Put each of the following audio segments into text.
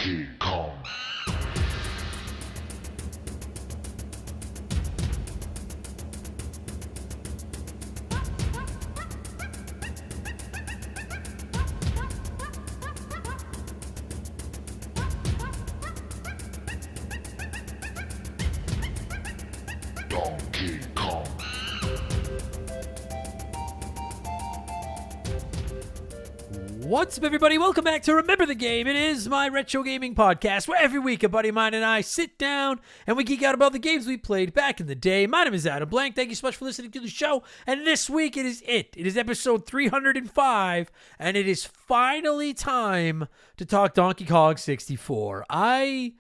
Donkey Kong. Donkey Kong. What's up, everybody? Welcome back to Remember the Game. It is my retro gaming podcast where every week a buddy of mine and I sit down and we geek out about the games we played back in the day. My name is Adam Blank. Thank you so much for listening to the show. And this week it is episode 305, and it is finally time to talk Donkey Kong 64. I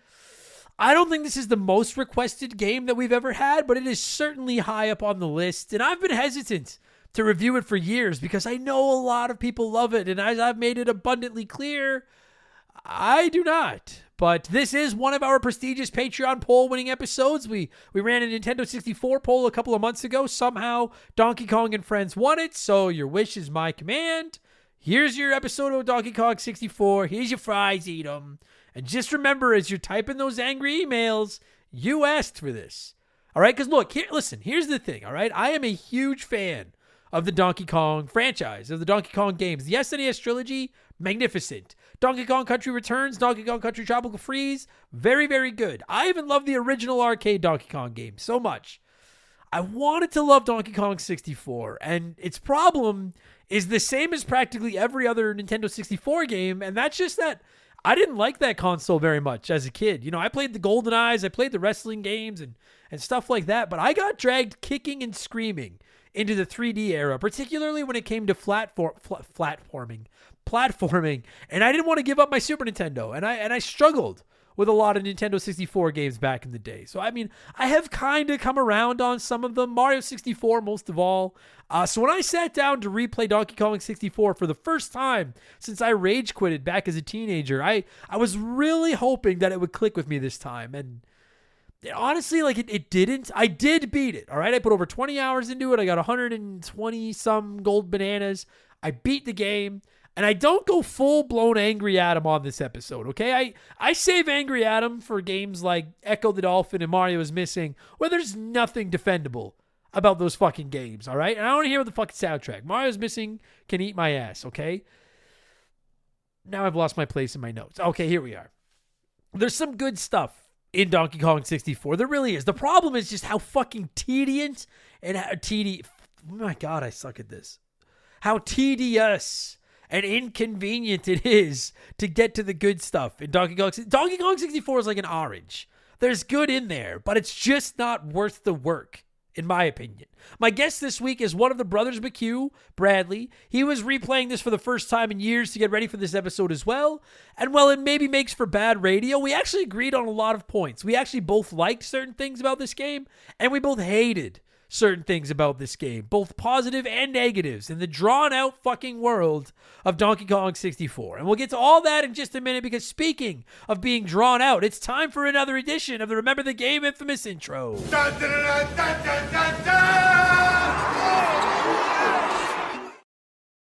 don't think this is the most requested game that we've ever had, but it is certainly high up on the list, and I've been hesitant to review it for years because I know a lot of people love it, and as I've made it abundantly clear, I do not. But this is one of our prestigious Patreon poll-winning episodes. We ran a Nintendo 64 poll a couple of months ago. Somehow, Donkey Kong and Friends won it, so your wish is my command. Here's your episode of Donkey Kong 64. Here's your fries, eat them. And just remember, as you're typing those angry emails, you asked for this. All right? Because look, here's the thing, all right? I am a huge fan of the Donkey Kong franchise, of the Donkey Kong games. The SNES trilogy, magnificent. Donkey Kong Country Returns, Donkey Kong Country Tropical Freeze, very, very good. I even love the original arcade Donkey Kong game so much. I wanted to love Donkey Kong 64, and its problem is the same as practically every other Nintendo 64 game, and that's just that I didn't like that console very much as a kid. You know, I played the GoldenEyes, I played the wrestling games and stuff like that, but I got dragged kicking and screaming into the 3D era, particularly when it came to platforming, and I didn't want to give up my Super Nintendo, and I struggled with a lot of Nintendo 64 games back in the day. So, I mean, I have kind of come around on some of them, Mario 64 most of all. So when I sat down to replay Donkey Kong 64 for the first time since I rage quitted back as a teenager, I was really hoping that it would click with me this time, and honestly, like it didn't. I did beat it, all right? I put over 20 hours into it. I got 120-some gold bananas. I beat the game, and I don't go full-blown Angry Adam on this episode, okay? I save Angry Adam for games like Echo the Dolphin and Mario is Missing, where there's nothing defendable about those fucking games, all right? And I don't want to hear the fucking soundtrack. Mario's Missing can eat my ass, okay? Now I've lost my place in my notes. Okay, here we are. There's some good stuff in Donkey Kong 64. There really is. The problem is just how fucking tedious and oh my God, I suck at this. How tedious and inconvenient it is to get to the good stuff in Donkey Kong. Donkey Kong 64 is like an orange. There's good in there, but it's just not worth the work, in my opinion. My guest this week is one of the brothers McCue, Bradley. He was replaying this for the first time in years to get ready for this episode as well. And while it maybe makes for bad radio, we actually agreed on a lot of points. We actually both liked certain things about this game, and we both hated certain things about this game, both positive and negatives, in the drawn-out fucking world of Donkey Kong 64. And we'll get to all that in just a minute, because speaking of being drawn out, it's time for another edition of the Remember the Game infamous intro. Dun, dun, dun, dun, dun, dun, dun!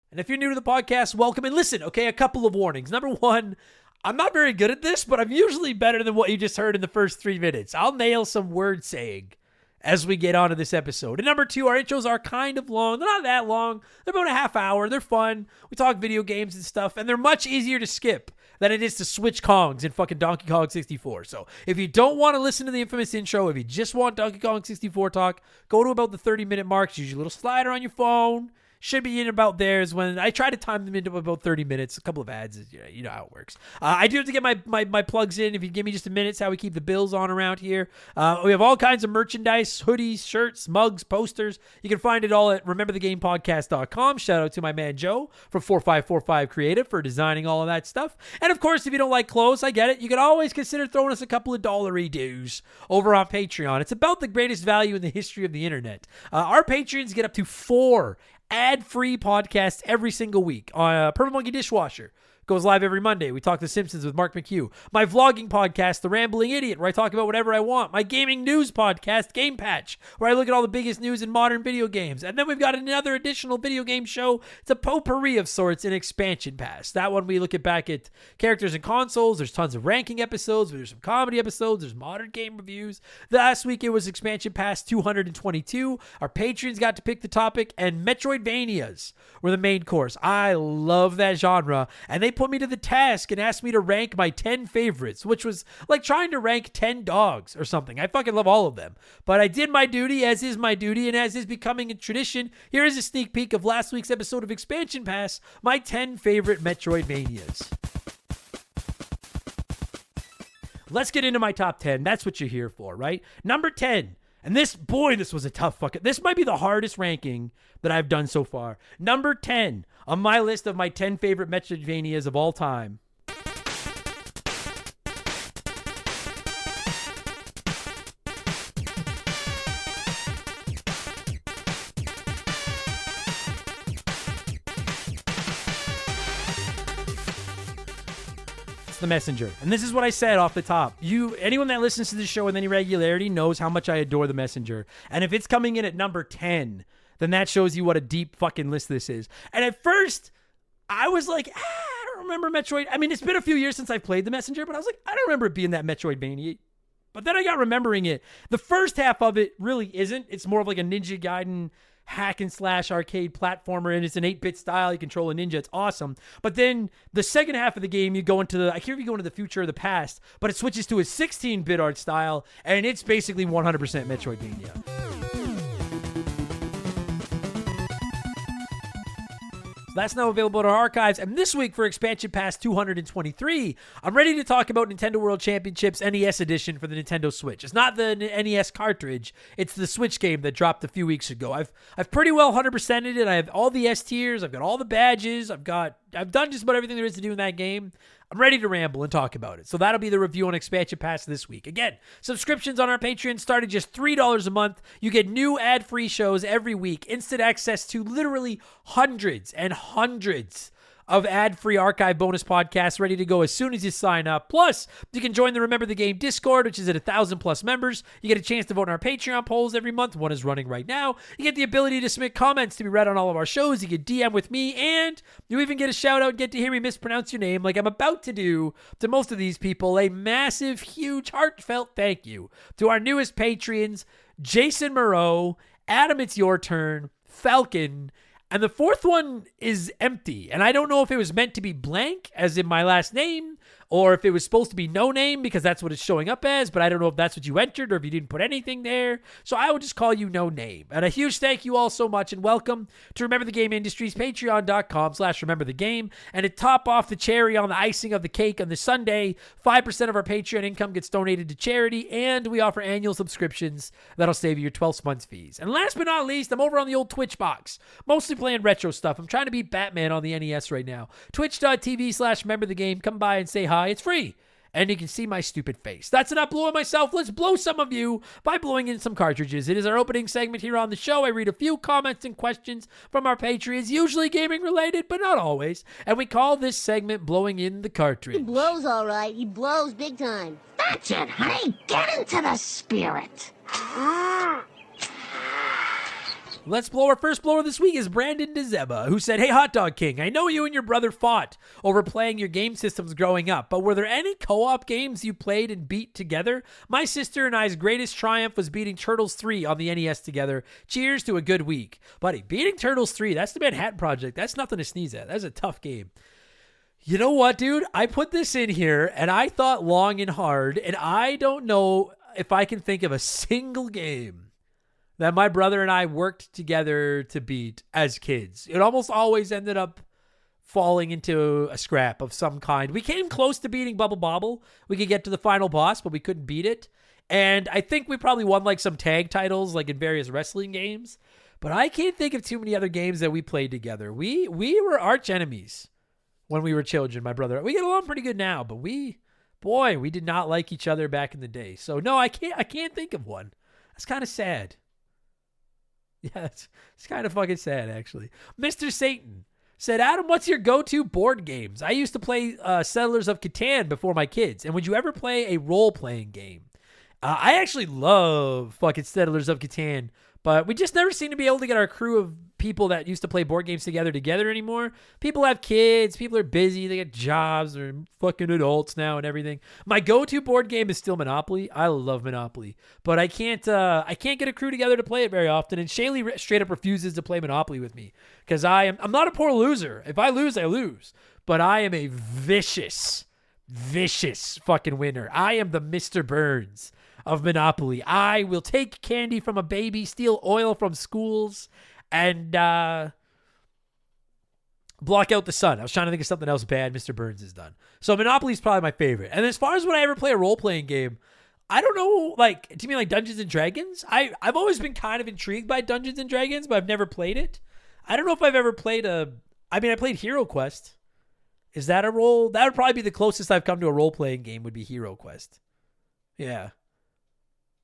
And if you're new to the podcast, welcome. And listen, okay, a couple of warnings. Number one, I'm not very good at this, but I'm usually better than what you just heard in the first 3 minutes. I'll nail some word saying as we get on to this episode. And number two, our intros are kind of long. They're not that long. They're about a half hour. They're fun. We talk video games and stuff, and they're much easier to skip than it is to switch Kongs in fucking Donkey Kong 64. So if you don't want to listen to the infamous intro, if you just want Donkey Kong 64 talk, go to about the 30-minute mark. Use your little slider on your phone. Should be in about there is when I try to time them into about 30 minutes. A couple of ads, you know how it works. I do have to get my plugs in. If you give me just a minute, it's how we keep the bills on around here. We have all kinds of merchandise, hoodies, shirts, mugs, posters. You can find it all at rememberthegamepodcast.com. Shout out to my man Joe from 4545 Creative for designing all of that stuff. And of course, if you don't like clothes, I get it. You can always consider throwing us a couple of dollary dues over on Patreon. It's about the greatest value in the history of the internet. Our patrons get up to 4 ad-free podcasts every single week on Purple Monkey Dishwasher, goes live every Monday. We talk The Simpsons with Mark McCue. My vlogging podcast, The Rambling Idiot, where I talk about whatever I want. My gaming news podcast, Game Patch, where I look at all the biggest news in modern video games. And then we've got another additional video game show. It's a potpourri of sorts, an expansion pass. That one we look at back at characters and consoles. There's tons of ranking episodes. There's some comedy episodes. There's modern game reviews. Last week it was expansion pass 222. Our patrons got to pick the topic, and Metroidvanias were the main course. I love that genre, and they put me to the task and asked me to rank my 10 favorites, which was like trying to rank 10 dogs or something. I fucking love all of them, but I did my duty, as is my duty, and as is becoming a tradition. Here is a sneak peek of last week's episode of Expansion Pass, my 10 favorite Metroidvanias. Let's get into my top 10. That's what you're here for, right? Number 10. And this was a tough fucking... This might be the hardest ranking that I've done so far. Number 10 on my list of my 10 favorite Metroidvanias of all time. The Messenger. And this is what I said off the top. Anyone that listens to this show with any regularity knows how much I adore The Messenger. And if it's coming in at number 10, then that shows you what a deep fucking list this is. And at first, I was like, I don't remember Metroid. I mean, it's been a few years since I've played The Messenger, but I was like, I don't remember it being that Metroidvania. But then I got remembering it. The first half of it really isn't. It's more of like a Ninja Gaiden hack and slash arcade platformer, and it's an 8-bit style. You control a ninja. It's awesome. But then the second half of the game, you go into I can't remember if you go into the future or the past, but it switches to a 16-bit art style, and it's basically 100% Metroidvania. That's now available in our archives. And this week for Expansion Pass 223, I'm ready to talk about Nintendo World Championships NES Edition for the Nintendo Switch. It's not the NES cartridge. It's the Switch game that dropped a few weeks ago. I've pretty well 100%ed it. I have all the S tiers. I've got all the badges. I've done just about everything there is to do in that game. I'm ready to ramble and talk about it. So that'll be the review on Expansion Pass this week. Again, subscriptions on our Patreon start at just $3 a month. You get new ad-free shows every week, instant access to literally hundreds and hundreds of ad-free archive bonus podcasts ready to go as soon as you sign up. Plus, you can join the Remember the Game Discord, which is at 1,000+ members. You get a chance to vote in our Patreon polls every month. One is running right now. You get the ability to submit comments to be read on all of our shows. You get DM with me, and you even get a shout-out and get to hear me mispronounce your name like I'm about to do to most of these people. A massive, huge, heartfelt thank you to our newest Patreons, Jason Moreau, Adam It's Your Turn, Falcon, and the fourth one is empty. And I don't know if it was meant to be blank, as in my last name, or if it was supposed to be no name because that's what it's showing up as, but I don't know if that's what you entered or if you didn't put anything there. So I will just call you no name. And a huge thank you all so much, and welcome to Remember the Game Industries, patreon.com/rememberthegame. And to top off the cherry on the icing of the cake on the Sunday, 5% of our Patreon income gets donated to charity, and we offer annual subscriptions that'll save you your 12 months fees. And last but not least, I'm over on the old Twitch box, mostly playing retro stuff. I'm trying to beat Batman on the NES right now. Twitch.tv/rememberthegame. Come by and say hi. It's free, and you can see my stupid face. That's enough blowing myself. Let's blow some of you by blowing in some cartridges. It is our opening segment here on the show. I read a few comments and questions from our Patreons, usually gaming related, but not always, and we call this segment Blowing in the Cartridge. He blows all right. He blows big time. That's it, honey. Get into the spirit. Let's blow. Our first blower this week is Brandon DeZeba, who said, "Hey, Hot Dog King, I know you and your brother fought over playing your game systems growing up, but were there any co-op games you played and beat together? My sister and I's greatest triumph was beating Turtles 3 on the NES together. Cheers to a good week." Buddy, beating Turtles 3, that's the Manhattan Project. That's nothing to sneeze at. That's a tough game. You know what, dude? I put this in here, and I thought long and hard, and I don't know if I can think of a single game that my brother and I worked together to beat as kids. It almost always ended up falling into a scrap of some kind. We came close to beating Bubble Bobble. We could get to the final boss, but we couldn't beat it. And I think we probably won like some tag titles, like in various wrestling games. But I can't think of too many other games that we played together. We were arch enemies when we were children, my brother. We get along pretty good now, but we did not like each other back in the day. So no, I can't think of one. That's kind of sad. Yeah, it's kind of fucking sad, actually. Mr. Satan said, Adam, what's your go-to board games? I used to play Settlers of Catan before my kids. And would you ever play a role-playing game? I actually love fucking Settlers of Catan, but we just never seem to be able to get our crew of people that used to play board games together anymore. People have kids. People are busy. They get jobs. They're fucking adults now and everything. My go-to board game is still Monopoly. I love Monopoly, but I can't get a crew together to play it very often. And Shaylee straight up refuses to play Monopoly with me because I'm not a poor loser. If I lose, I lose. But I am a vicious fucking winner. I am the Mr. Burns of Monopoly. I will take candy from a baby, steal oil from schools, and block out the sun. I was trying to think of something else bad Mr. Burns has done. So Monopoly is probably my favorite. And as far as when I ever play a role-playing game, I don't know, like, do you mean like Dungeons and Dragons? I've always been kind of intrigued by Dungeons and Dragons, but I've never played it. I don't know if I've ever played I played Hero Quest. Is that a role? That would probably be the closest I've come to a role-playing game would be Hero Quest. Yeah.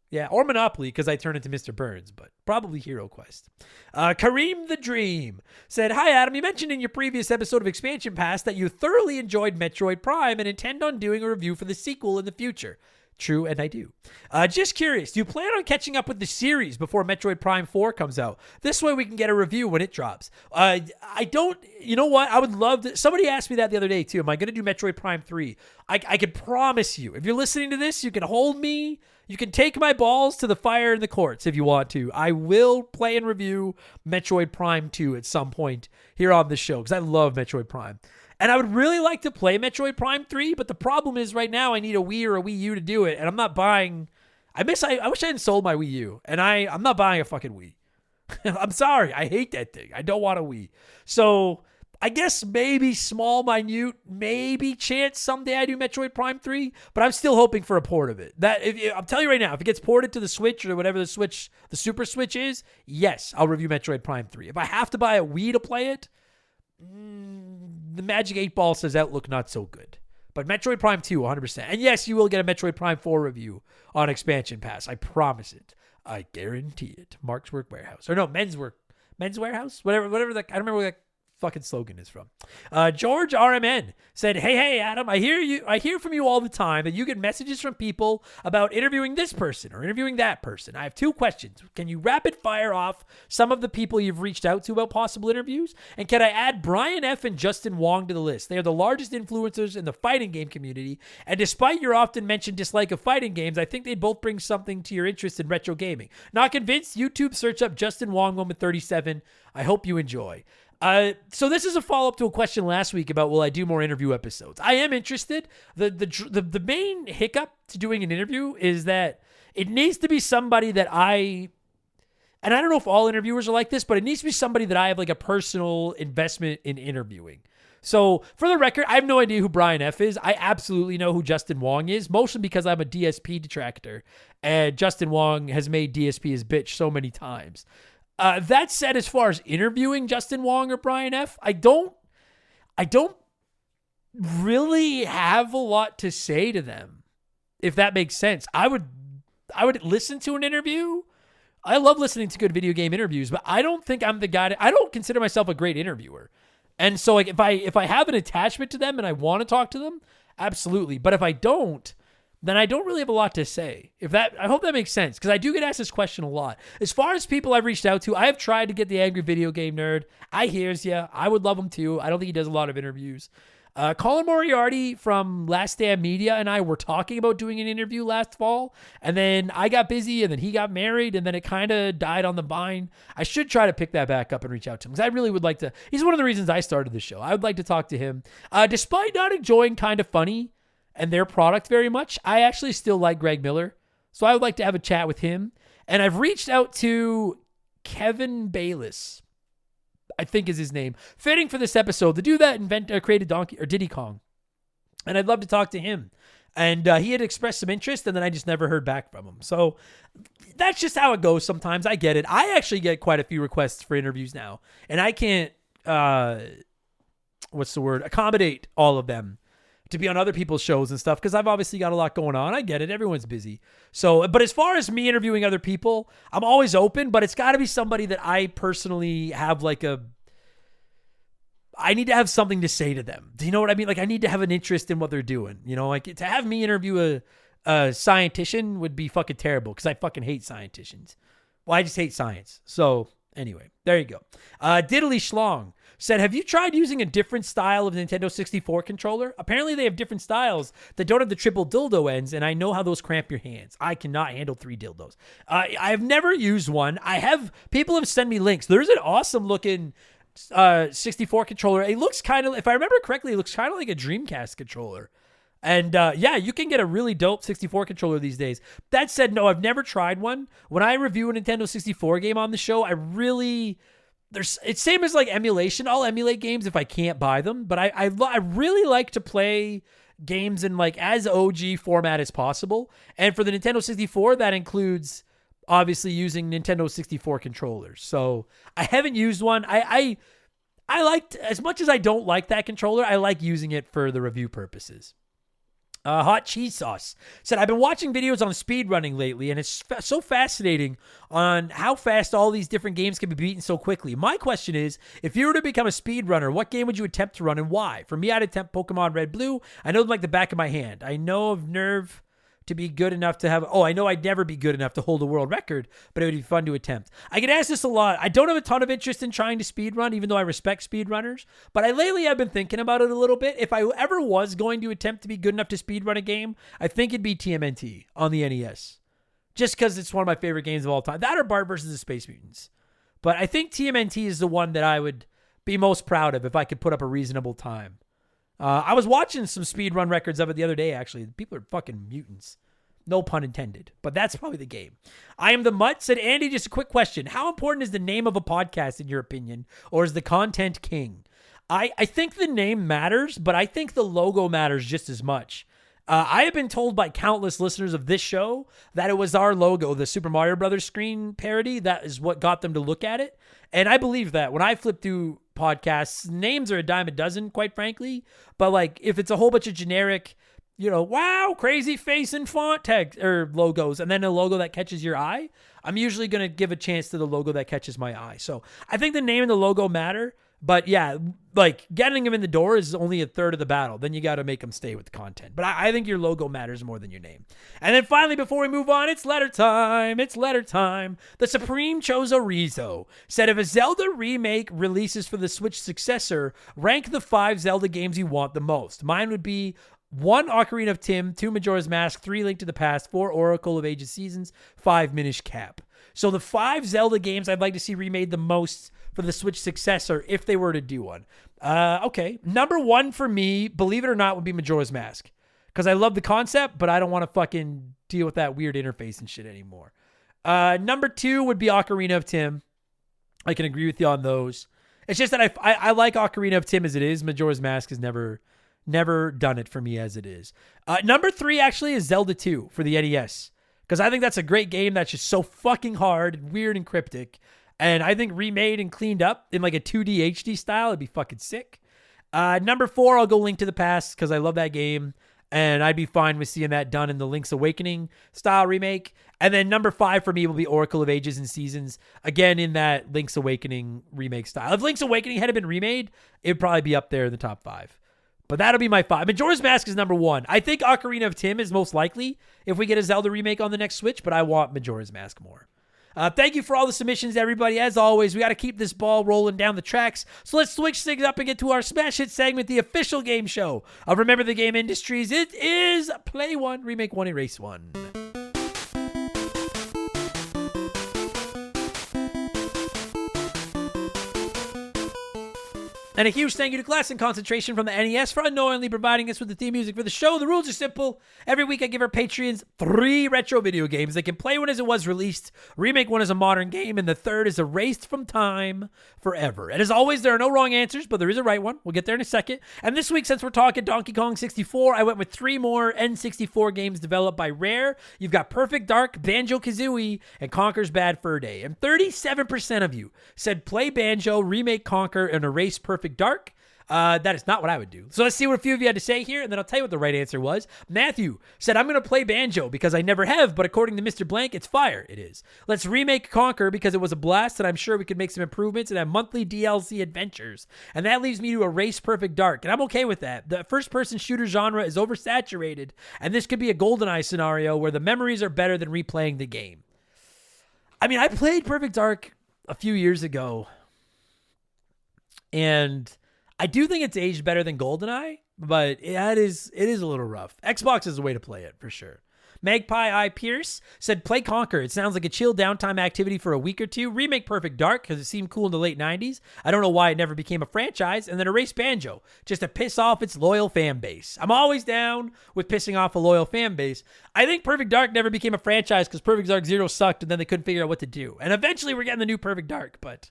Yeah, or Monopoly, because I turn into Mr. Burns, but probably Hero Quest. Kareem the Dream said, Hi, Adam. You mentioned in your previous episode of Expansion Pass that you thoroughly enjoyed Metroid Prime and intend on doing a review for the sequel in the future. True, and I do. Just curious, do you plan on catching up with the series before Metroid Prime 4 comes out? This way we can get a review when it drops. I don't, you know what? I would love to. Somebody asked me that the other day too. Am I going to do Metroid Prime 3? I can promise you, if you're listening to this, you can hold me. You can take my balls to the fire in the courts if you want to. I will play and review Metroid Prime 2 at some point here on the show because I love Metroid Prime. And I would really like to play Metroid Prime 3, but the problem is right now I need a Wii or a Wii U to do it, and I'm not buying... I wish I hadn't sold my Wii U, and I'm not buying a fucking Wii. I'm sorry. I hate that thing. I don't want a Wii. So I guess maybe small, minute, maybe chance someday I do Metroid Prime 3, but I'm still hoping for a port of it. I'm telling you right now, if it gets ported to the Switch or whatever the Super Switch is, yes, I'll review Metroid Prime 3. If I have to buy a Wii to play it, the Magic 8 Ball says Outlook not so good. But Metroid Prime 2, 100%. And yes, you will get a Metroid Prime 4 review on Expansion Pass. I promise it. I guarantee it. Mark's Work Warehouse. Or no, Men's Warehouse? Whatever that, I don't remember what that fucking slogan is from. George RMN said, Hey, Adam, I hear from you all the time that you get messages from people about interviewing this person or interviewing that person. I have 2 questions. Can you rapid fire off some of the people you've reached out to about possible interviews? And can I add Brian F. and Justin Wong to the list? They are the largest influencers in the fighting game community. And despite your often mentioned dislike of fighting games, I think they'd both bring something to your interest in retro gaming. Not convinced? YouTube search up Justin Wong Moment 37. I hope you enjoy. So this is a follow-up to a question last week about will I do more interview episodes. I am interested. The main hiccup to doing an interview is that it needs to be somebody that and I don't know if all interviewers are like this, but it needs to be somebody that I have like a personal investment in interviewing. So for the record, I have no idea who Brian F. is. I absolutely know who Justin Wong is, mostly because I'm a DSP detractor, and Justin Wong has made DSP his bitch so many times. That said, as far as interviewing Justin Wong or Brian F., I don't really have a lot to say to them, if that makes sense. I would listen to an interview. I love listening to good video game interviews, but I don't think I'm the guy I don't consider myself a great interviewer. And so like if I have an attachment to them and I want to talk to them, absolutely. But if I don't, then I don't really have a lot to say. I hope that makes sense, because I do get asked this question a lot. As far as people I've reached out to, I have tried to get the Angry Video Game Nerd. I hears ya. I would love him too. I don't think he does a lot of interviews. Colin Moriarty from Last Stand Media and I were talking about doing an interview last fall, and then I got busy, and then he got married, and then it kind of died on the vine. I should try to pick that back up and reach out to him, because I really would like to. He's one of the reasons I started the show. I would like to talk to him. Despite not enjoying Kind of Funny and their product very much, I actually still like Greg Miller. So I would like to have a chat with him. And I've reached out to Kevin Bayless, I think is his name. Fitting for this episode. The dude that created Diddy Kong. And I'd love to talk to him. And he had expressed some interest, and then I just never heard back from him. So that's just how it goes sometimes. I get it. I actually get quite a few requests for interviews now. And I can't, accommodate all of them to be on other people's shows and stuff, because I've obviously got a lot going on. I get it. Everyone's busy. So, but as far as me interviewing other people, I'm always open, but it's got to be somebody that I personally have like I need to have something to say to them. Do you know what I mean? Like, I need to have an interest in what they're doing. You know, like to have me interview a scientician would be fucking terrible because I fucking hate scienticians. Well, I just hate science. So anyway, there you go. Diddly Schlong said, have you tried using a different style of Nintendo 64 controller? Apparently they have different styles that don't have the triple dildo ends, and I know how those cramp your hands. I cannot handle 3 dildos. I've never used one. People have sent me links. There's an awesome looking 64 controller. It looks kind of, if I remember correctly, it looks kind of like a Dreamcast controller. And yeah, you can get a really dope 64 controller these days. That said, no, I've never tried one. When I review a Nintendo 64 game on the show, it's same as like emulation. I'll emulate games if I can't buy them, but I really like to play games in like as OG format as possible. And for the Nintendo 64, that includes obviously using Nintendo 64 controllers. So I haven't used one. I liked, as much as I don't like that controller, I like using it for the review purposes. Hot Cheese Sauce said, I've been watching videos on speedrunning lately, and it's so fascinating on how fast all these different games can be beaten so quickly. My question is, if you were to become a speedrunner, what game would you attempt to run and why? For me, I'd attempt Pokemon Red Blue. I know them like the back of my hand. I know of Nerve to be good enough to have... I know I'd never be good enough to hold a world record, but it would be fun to attempt. I get asked this a lot. I don't have a ton of interest in trying to speedrun, even though I respect speedrunners, but lately I've been thinking about it a little bit. If I ever was going to attempt to be good enough to speedrun a game, I think it'd be TMNT on the NES. Just because it's one of my favorite games of all time. That or Bart versus the Space Mutants. But I think TMNT is the one that I would be most proud of if I could put up a reasonable time. I was watching some speedrun records of it the other day, actually. People are fucking mutants. No pun intended, but that's probably the game. I am the Mutt said, Andy, just a quick question. How important is the name of a podcast in your opinion, or is the content king? I think the name matters, but I think the logo matters just as much. I have been told by countless listeners of this show that it was our logo, the Super Mario Brothers screen parody, that is what got them to look at it. And I believe that. When I flip through podcasts, names are a dime a dozen, quite frankly. But like, if it's a whole bunch of generic, wow, crazy face and font text or logos, and then a logo that catches your eye, I'm usually going to give a chance to the logo that catches my eye. So I think the name and the logo matter, but yeah, like getting them in the door is only a third of the battle. Then you got to make them stay with the content. But I think your logo matters more than your name. And then finally, before we move on, it's letter time. It's letter time. The Supreme Chozo Rizzo said, if a Zelda remake releases for the Switch successor, rank the 5 Zelda games you want the most. Mine would be 1, Ocarina of Time, 2, Majora's Mask, 3, Link to the Past, 4, Oracle of Ages Seasons, 5, Minish Cap. So the 5 Zelda games I'd like to see remade the most for the Switch successor if they were to do one. Okay. Number 1 for me, believe it or not, would be Majora's Mask. Because I love the concept, but I don't want to fucking deal with that weird interface and shit anymore. Number 2 would be Ocarina of Time. I can agree with you on those. It's just that I like Ocarina of Time as it is. Majora's Mask has never done it for me as it is. Number 3 actually is Zelda 2 for the NES. Because I think that's a great game that's just so fucking hard, weird, and cryptic. And I think remade and cleaned up in like a 2D HD style, it'd be fucking sick. Number 4, I'll go Link to the Past because I love that game. And I'd be fine with seeing that done in the Link's Awakening style remake. And then number 5 for me will be Oracle of Ages and Seasons. Again, in that Link's Awakening remake style. If Link's Awakening had been remade, it'd probably be up there in the top 5. But that'll be my 5. Majora's Mask is number 1. I think Ocarina of Time is most likely if we get a Zelda remake on the next Switch, but I want Majora's Mask more. Thank you for all the submissions, everybody. As always, we got to keep this ball rolling down the tracks. So let's switch things up and get to our Smash Hit segment, the official game show of Remember the Game Industries. It is Play 1, Remake 1, Erase 1. And a huge thank you to Class and Concentration from the NES for unknowingly providing us with the theme music for the show. The rules are simple. Every week I give our Patreons 3 retro video games. They can play one as it was released, remake one as a modern game, and the third is erased from time forever. And as always, there are no wrong answers, but there is a right one. We'll get there in a second. And this week, since we're talking Donkey Kong 64, I went with 3 more N64 games developed by Rare. You've got Perfect Dark, Banjo-Kazooie, and Conker's Bad Fur Day. And 37% of you said play Banjo, remake Conker, and erase Perfect Dark. That is not what I would do. So let's see what a few of you had to say here, and then I'll tell you what the right answer was. Matthew said, I'm going to play Banjo because I never have, but according to Mr. Blank, it's fire. It is. Let's remake Conquer because it was a blast, and I'm sure we could make some improvements and have monthly DLC adventures. And that leaves me to erase Perfect Dark, and I'm okay with that. The first-person shooter genre is oversaturated, and this could be a GoldenEye scenario where the memories are better than replaying the game. I mean, I played Perfect Dark a few years ago, and I do think it's aged better than GoldenEye, but it is a little rough. Xbox is the way to play it, for sure. Magpie I. Pierce said, play Conquer. It sounds like a chill downtime activity for a week or two. Remake Perfect Dark because it seemed cool in the late 90s. I don't know why it never became a franchise. And then erase Banjo just to piss off its loyal fan base. I'm always down with pissing off a loyal fan base. I think Perfect Dark never became a franchise because Perfect Dark Zero sucked and then they couldn't figure out what to do. And eventually we're getting the new Perfect Dark, but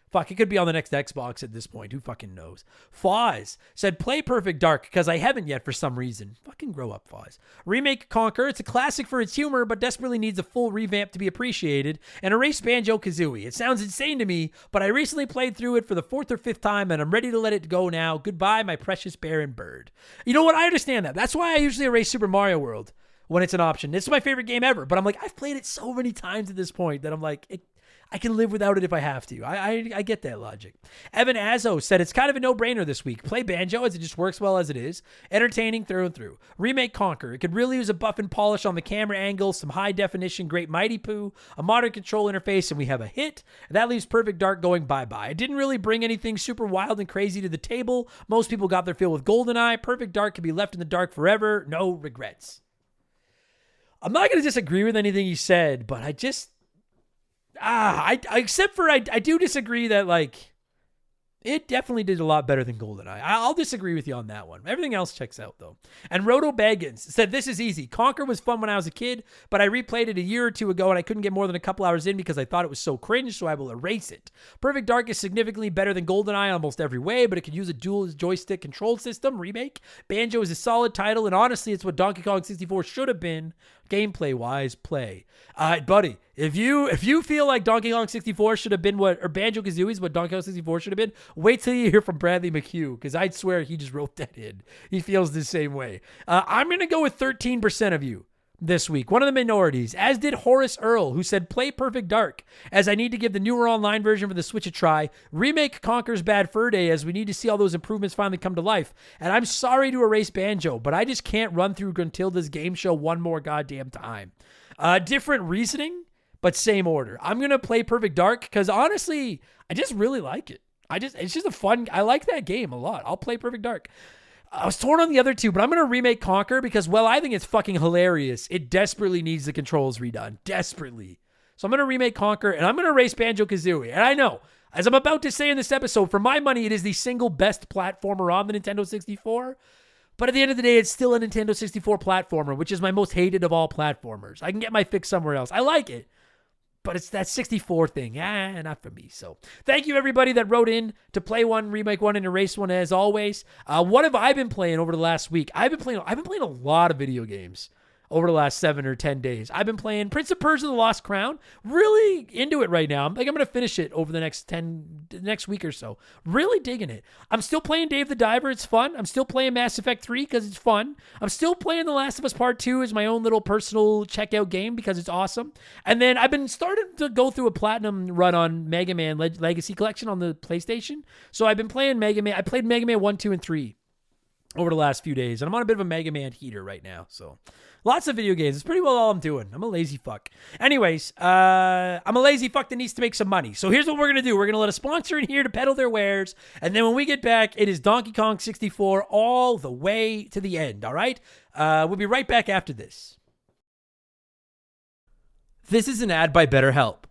fuck, it could be on the next Xbox at this point. Who fucking knows? Foz said, play Perfect Dark because I haven't yet for some reason. Fucking grow up, Foz. Remake Conquer. It's a classic for its humor, but desperately needs a full revamp to be appreciated. And erase Banjo-Kazooie. It sounds insane to me, but I recently played through it for the 4th or 5th time, and I'm ready to let it go now. Goodbye, my precious bear and bird. You know what? I understand that. That's why I usually erase Super Mario World when it's an option. It's my favorite game ever, but I'm like, I've played it so many times at this point that I'm like, I can live without it if I have to. I get that logic. Evan Azzo said, it's kind of a no-brainer this week. Play Banjo as it just works well as it is. Entertaining through and through. Remake Conquer. It could really use a buff and polish on the camera angle, some high-definition Great Mighty Poo, a modern control interface, and we have a hit. That leaves Perfect Dark going bye-bye. It didn't really bring anything super wild and crazy to the table. Most people got their fill with GoldenEye. Perfect Dark can be left in the dark forever. No regrets. I'm not going to disagree with anything you said, but I just... except for I do disagree that, like, it definitely did a lot better than GoldenEye. I'll disagree with you on that one. Everything else checks out, though. And Roto Baggins said, this is easy. Conquer was fun when I was a kid, but I replayed it a year or two ago, and I couldn't get more than a couple hours in because I thought it was so cringe, so I will erase it. Perfect Dark is significantly better than GoldenEye almost every way, but it could use a dual joystick control system remake. Banjo is a solid title, and honestly, it's what Donkey Kong 64 should have been, gameplay-wise. Play. Buddy, if you feel like Donkey Kong 64 should have been or Banjo-Kazooie is what Donkey Kong 64 should have been, wait till you hear from Bradley McCue, because I'd swear he just wrote that in. He feels the same way. I'm going to go with 13% of you this week, one of the minorities, as did Horace Earl, who said, play Perfect Dark, as I need to give the newer online version for the Switch a try. Remake Conker's Bad Fur Day, as we need to see all those improvements finally come to life. And I'm sorry to erase Banjo, but I just can't run through Gruntilda's game show one more goddamn time. Different reasoning, but same order. I'm going to play Perfect Dark because honestly, I just really like it. It's just a fun, I like that game a lot. I'll play Perfect Dark. I was torn on the other two, but I'm going to remake Conquer because, well, I think it's fucking hilarious. It desperately needs the controls redone. Desperately. So I'm going to remake Conquer, and I'm going to erase Banjo-Kazooie. And I know, as I'm about to say in this episode, for my money, it is the single best platformer on the Nintendo 64. But at the end of the day, it's still a Nintendo 64 platformer, which is my most hated of all platformers. I can get my fix somewhere else. I like it, but it's that 64 thing. Not for me. So thank you, everybody that wrote in to play one, remake one, and erase one, as always. What have I been playing over the last week? I've been playing a lot of video games over the last 7 or 10 days. I've been playing Prince of Persia: The Lost Crown. Really into it right now. I'm going to finish it over the next week or so. Really digging it. I'm still playing Dave the Diver. It's fun. I'm still playing Mass Effect 3 because it's fun. I'm still playing The Last of Us Part 2 as my own little personal checkout game because it's awesome. And then I've been starting to go through a platinum run on Mega Man Legacy Collection on the PlayStation. So I've been playing Mega Man. I played Mega Man 1, 2, and 3 over the last few days. And I'm on a bit of a Mega Man heater right now. So lots of video games. It's pretty well all I'm doing. I'm a lazy fuck. Anyways, I'm a lazy fuck that needs to make some money. So here's what we're going to do. We're going to let a sponsor in here to peddle their wares. And then when we get back, it is Donkey Kong 64 all the way to the end. All right? We'll be right back after this. This is an ad by BetterHelp.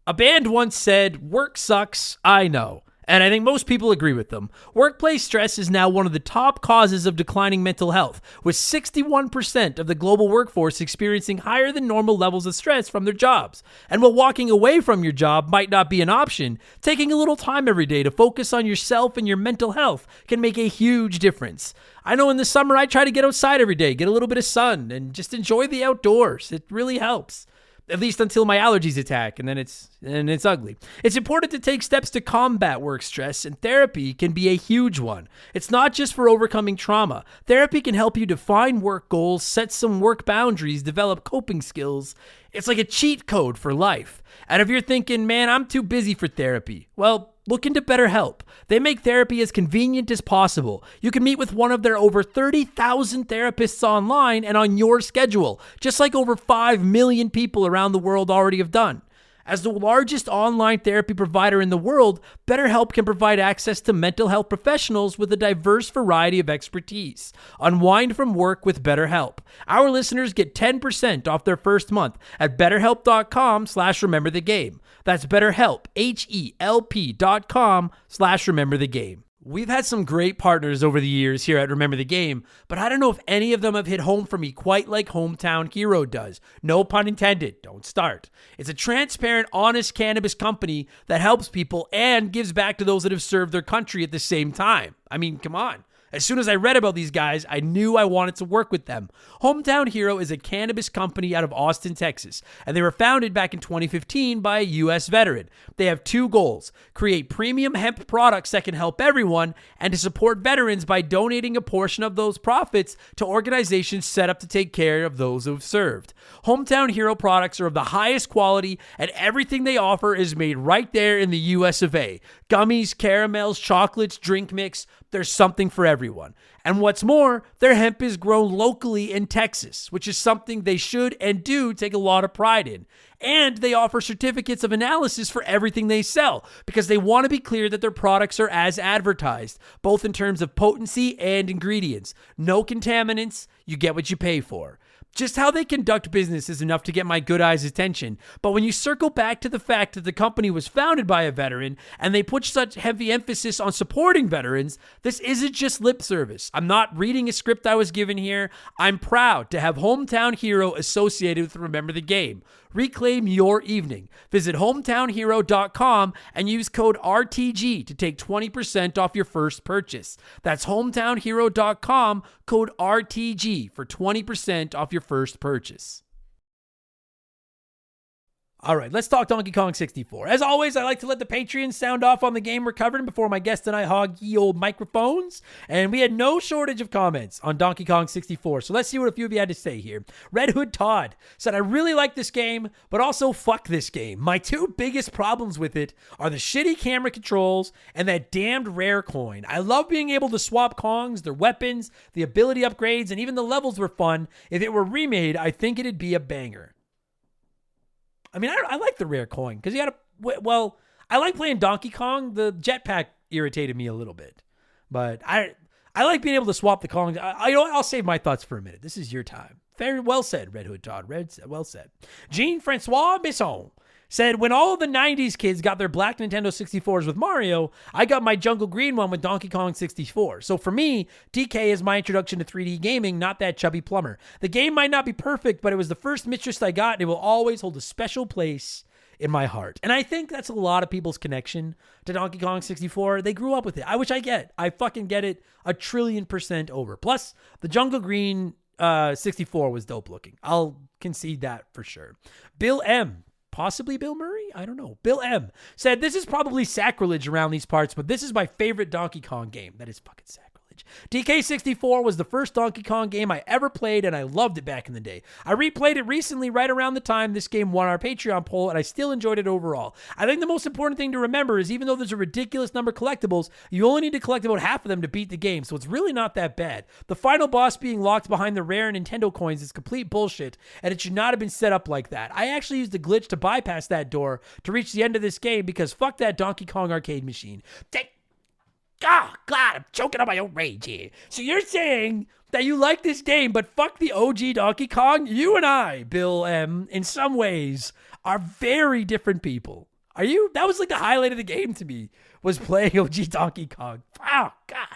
A band once said, work sucks, I know. And I think most people agree with them. Workplace stress is now one of the top causes of declining mental health, with 61% of the global workforce experiencing higher than normal levels of stress from their jobs. And while walking away from your job might not be an option, taking a little time every day to focus on yourself and your mental health can make a huge difference. I know in the summer I try to get outside every day, get a little bit of sun, and just enjoy the outdoors. It really helps. at least until my allergies attack, and then it's ugly. It's important to take steps to combat work stress, and therapy can be a huge one. It's not just for overcoming trauma. Therapy can help you define work goals, set some work boundaries, develop coping skills. It's like a cheat code for life. And if you're thinking, man, I'm too busy for therapy, well, look into BetterHelp. They make therapy as convenient as possible. You can meet with one of their over 30,000 therapists online and on your schedule, just like over 5 million people around the world already have done. As the largest online therapy provider in the world, BetterHelp can provide access to mental health professionals with a diverse variety of expertise. Unwind from work with BetterHelp. Our listeners get 10% off their first month at BetterHelp.com/rememberthegame. That's BetterHelp, HELP.com/rememberthegame. We've had some great partners over the years here at Remember the Game, but I don't know if any of them have hit home for me quite like Hometown Hero does. No pun intended. Don't start. It's a transparent, honest cannabis company that helps people and gives back to those that have served their country at the same time. I mean, come on. As soon as I read about these guys, I knew I wanted to work with them. Hometown Hero is a cannabis company out of Austin, Texas, and they were founded back in 2015 by a U.S. veteran. They have two goals: create premium hemp products that can help everyone, and to support veterans by donating a portion of those profits to organizations set up to take care of those who have served. Hometown Hero products are of the highest quality, and everything they offer is made right there in the U.S. of A. Gummies, caramels, chocolates, drink mix. There's something for everyone. And what's more, their hemp is grown locally in Texas, which is something they should and do take a lot of pride in. And they offer certificates of analysis for everything they sell because they want to be clear that their products are as advertised, both in terms of potency and ingredients. No contaminants, you get what you pay for. Just how they conduct business is enough to get my good eyes' attention, but when you circle back to the fact that the company was founded by a veteran and they put such heavy emphasis on supporting veterans, this isn't just lip service. I'm not reading a script I was given here. I'm proud to have Hometown Hero associated with Remember the Game. Reclaim your evening. Visit hometownhero.com and use code RTG to take 20% off your first purchase. That's hometownhero.com, code RTG for 20% off your first purchase. All right, let's talk Donkey Kong 64. As always, I like to let the Patreons sound off on the game we're covering before my guest and I hog ye old microphones. And we had no shortage of comments on Donkey Kong 64. So let's see what a few of you had to say here. Red Hood Todd said, I really like this game, but also fuck this game. My two biggest problems with it are the shitty camera controls and that damned rare coin. I love being able to swap Kongs, their weapons, the ability upgrades, and even the levels were fun. If it were remade, I think it'd be a banger. I mean, I like the rare coin because I like playing Donkey Kong. The jetpack irritated me a little bit, but I like being able to swap the Kongs. I'll save my thoughts for a minute. This is your time. Very well said, Red Hood Todd. Well said. Jean-Francois Bisson said, when all of the 90s kids got their black Nintendo 64s with Mario, I got my jungle green one with Donkey Kong 64. So for me, DK is my introduction to 3D gaming, not that chubby plumber. The game might not be perfect, but it was the first mistress I got, and it will always hold a special place in my heart. And I think that's a lot of people's connection to Donkey Kong 64. They grew up with it. I fucking get it 1,000,000,000% over. Plus, the jungle green 64 was dope looking. I'll concede that for sure. Bill M., possibly Bill Murray? I don't know. Bill M. said, this is probably sacrilege around these parts, but this is my favorite Donkey Kong game. That is fucking sacrilege. DK64 was the first Donkey Kong game I ever played, and I loved it back in the day. I replayed it recently right around the time this game won our Patreon poll, and I still enjoyed it overall. I think the most important thing to remember is even though there's a ridiculous number of collectibles, you only need to collect about half of them to beat the game, so it's really not that bad. The final boss being locked behind the rare Nintendo coins is complete bullshit, and it should not have been set up like that. I actually used a glitch to bypass that door to reach the end of this game because fuck that Donkey Kong arcade machine. Oh, God, I'm choking on my own rage here. So you're saying that you like this game, but fuck the OG Donkey Kong? You and I, Bill M., in some ways, are very different people. Are you? That was like the highlight of the game to me, was playing OG Donkey Kong. Oh, God.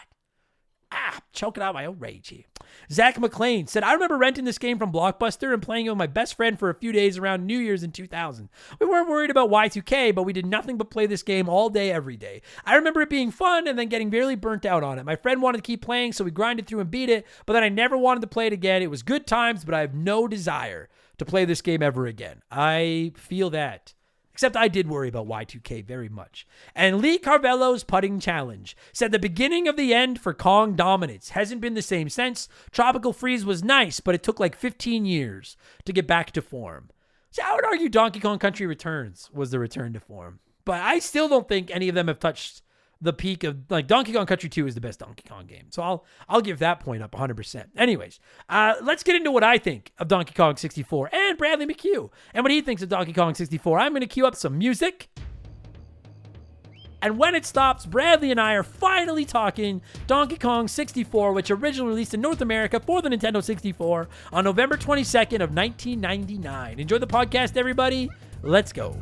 I'm choking out my own rage here. Zach McLean said, I remember renting this game from Blockbuster and playing it with my best friend for a few days around New Year's in 2000. We weren't worried about Y2K, but we did nothing but play this game all day, every day. I remember it being fun and then getting really burnt out on it. My friend wanted to keep playing, so we grinded through and beat it, but then I never wanted to play it again. It was good times, but I have no desire to play this game ever again. I feel that. Except I did worry about Y2K very much. And Lee Carvello's putting challenge said the beginning of the end for Kong dominance hasn't been the same since. Tropical Freeze was nice, but it took like 15 years to get back to form. So I would argue Donkey Kong Country Returns was the return to form. But I still don't think any of them have touched the peak of, like, Donkey Kong Country 2 is the best Donkey Kong game. So I'll give that point up 100%. Anyways, let's get into what I think of Donkey Kong 64 and Bradley McCue and what he thinks of Donkey Kong 64. I'm going to cue up some music. And when it stops, Bradley and I are finally talking Donkey Kong 64, which originally released in North America for the Nintendo 64 on November 22nd of 1999. Enjoy the podcast, everybody. Let's go.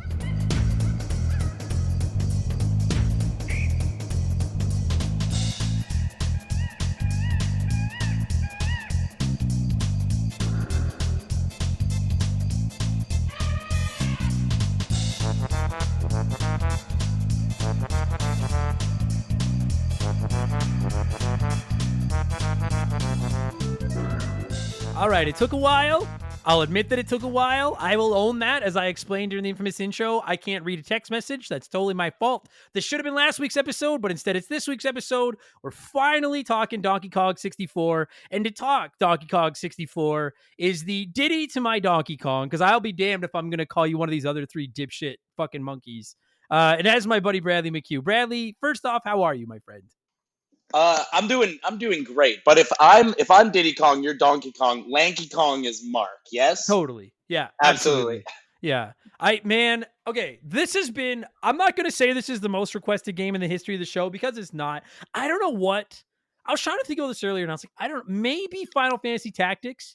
All right, it took a while. I'll admit that it took a while. I will own that. As I explained during the infamous intro, I can't read a text message. That's totally my fault. This should have been last week's episode, but instead it's this week's episode. We're finally talking Donkey Kong 64. And to talk Donkey Kong 64 is the ditty to my Donkey Kong, because I'll be damned if I'm going to call you one of these other three dipshit fucking monkeys. It has my buddy Bradley McCue. Bradley, first off, how are you, my friend? I'm doing great. But if I'm Diddy Kong, you're Donkey Kong. Lanky Kong is Mark. Yes. Totally. Yeah. Absolutely. Yeah. Okay. This has been. I'm not gonna say this is the most requested game in the history of the show because it's not. I don't know what. I was trying to think of this earlier, and I was like, maybe Final Fantasy Tactics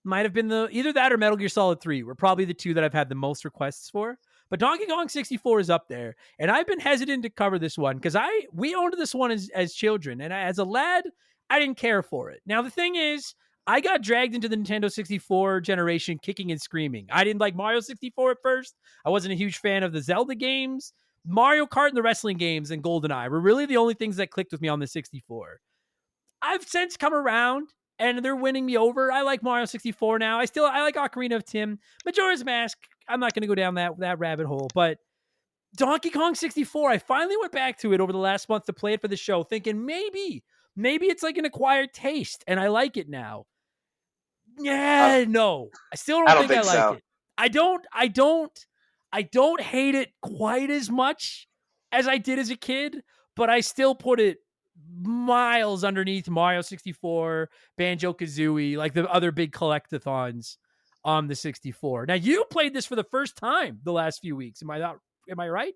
might have been either that or Metal Gear Solid 3 were probably the two that I've had the most requests for. But Donkey Kong 64 is up there, and I've been hesitant to cover this one because we owned this one as children, and as a lad, I didn't care for it. Now, the thing is, I got dragged into the Nintendo 64 generation kicking and screaming. I didn't like Mario 64 at first. I wasn't a huge fan of the Zelda games. Mario Kart and the wrestling games and GoldenEye were really the only things that clicked with me on the 64. I've since come around, and they're winning me over. I like Mario 64 now. I like Ocarina of Time. Majora's Mask, I'm not going to go down that rabbit hole, but Donkey Kong 64, I finally went back to it over the last month to play it for the show, thinking maybe it's like an acquired taste, and I like it now. Yeah, no, I still don't think I like it. I don't hate it quite as much as I did as a kid, but I still put it miles underneath Mario 64, Banjo-Kazooie, like the other big collectathons on the 64. Now, you played this for the first time the last few weeks. Am I right?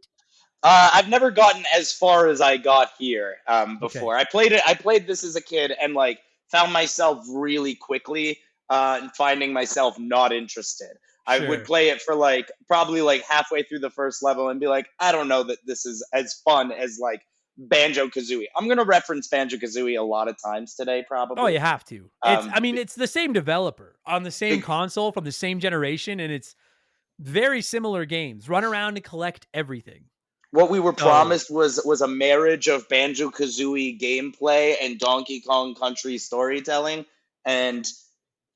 I've never gotten as far as I got here before. Okay. I played this as a kid and like found myself really quickly and finding myself not interested. I would play it for like probably like halfway through the first level and be like, I don't know that this is as fun as like Banjo-Kazooie. I'm going to reference Banjo-Kazooie a lot of times today, probably. Oh, you have to. It's the same developer on the same console from the same generation, and it's very similar games. Run around and collect everything. What we were promised was a marriage of Banjo-Kazooie gameplay and Donkey Kong Country storytelling, and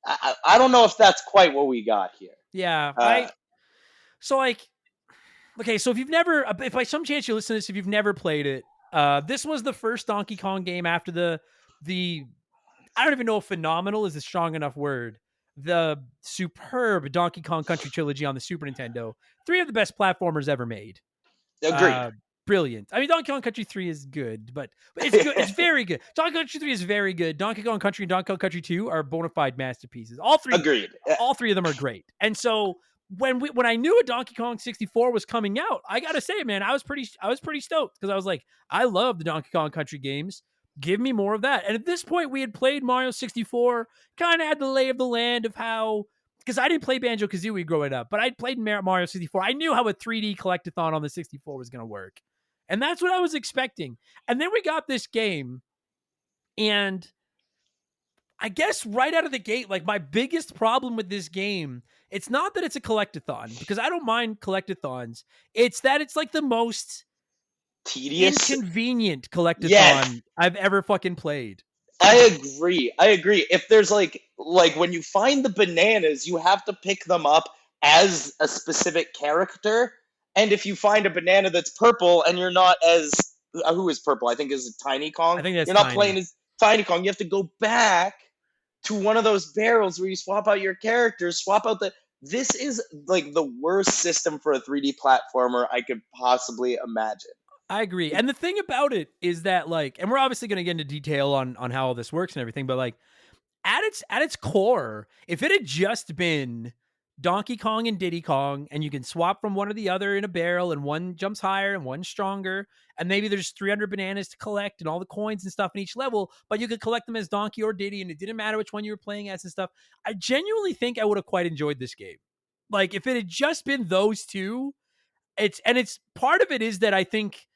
I don't know if that's quite what we got here. Yeah. So if by some chance you listen to this, if you've never played it, this was the first Donkey Kong game after the I don't even know if phenomenal is a strong enough word. The superb Donkey Kong Country trilogy on the Super Nintendo. 3 of the best platformers ever made. Agreed. Brilliant. I mean, Donkey Kong Country 3 is good, but it's good. It's very good. Donkey Kong Country 3 is very good. Donkey Kong Country and Donkey Kong Country 2 are bona fide masterpieces. All three. Agreed. All 3 of them are great. And so when I knew a Donkey Kong 64 was coming out, I gotta say, man, I was pretty stoked because I was like, I love the Donkey Kong Country games. Give me more of that. And at this point, we had played Mario 64, kind of had the lay of the land of how, because I didn't play Banjo-Kazooie growing up, but I'd played Mario 64. I knew how a 3D collectathon on the 64 was going to work. And that's what I was expecting. And then we got this game, and I guess right out of the gate, like my biggest problem with this game, it's not that it's a collectathon, because I don't mind collectathons. It's that it's like the most tedious, inconvenient collectathon I've ever fucking played. I agree. I agree. If there's like when you find the bananas, you have to pick them up as a specific character. And if you find a banana that's purple and you're not as who is purple? I think is it Tiny I Kong. think that's You're not Tiny. playing as Tiny Kong. You have to go back to one of those barrels where you swap out your characters, swap out the. This is like the worst system for a 3D platformer I could possibly imagine. I agree. And the thing about it is that like, and we're obviously going to get into detail on how all this works and everything, but like at its core, if it had just been Donkey Kong and Diddy Kong, and you can swap from one or the other in a barrel, and one jumps higher and one's stronger, and maybe there's 300 bananas to collect and all the coins and stuff in each level, but you could collect them as Donkey or Diddy, and it didn't matter which one you were playing as and stuff. I genuinely think I would have quite enjoyed this game. Like if it had just been those two, it's part of it is that I think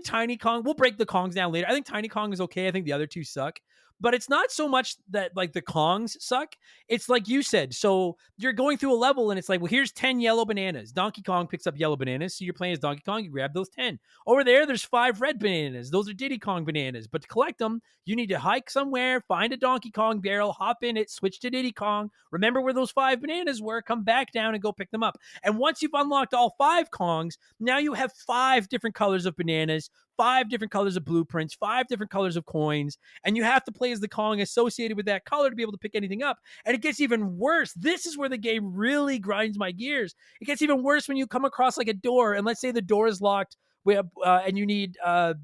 Tiny Kong, we'll break the Kongs down later. I think Tiny Kong is okay. I think the other two suck. But it's not so much that like the Kongs suck. It's like you said. So you're going through a level and it's like, well, here's 10 yellow bananas. Donkey Kong picks up yellow bananas. So you're playing as Donkey Kong. You grab those 10. Over there's 5 red bananas. Those are Diddy Kong bananas. But to collect them, you need to hike somewhere, find a Donkey Kong barrel, hop in it, switch to Diddy Kong. Remember where those 5 bananas were, come back down and go pick them up. And once you've unlocked all 5 Kongs, now you have 5 different colors of bananas, 5 different colors of blueprints, 5 different colors of coins, and you have to play as the Kong associated with that color to be able to pick anything up. And it gets even worse. This is where the game really grinds my gears. It gets even worse when you come across like a door, and let's say the door is locked, and you need the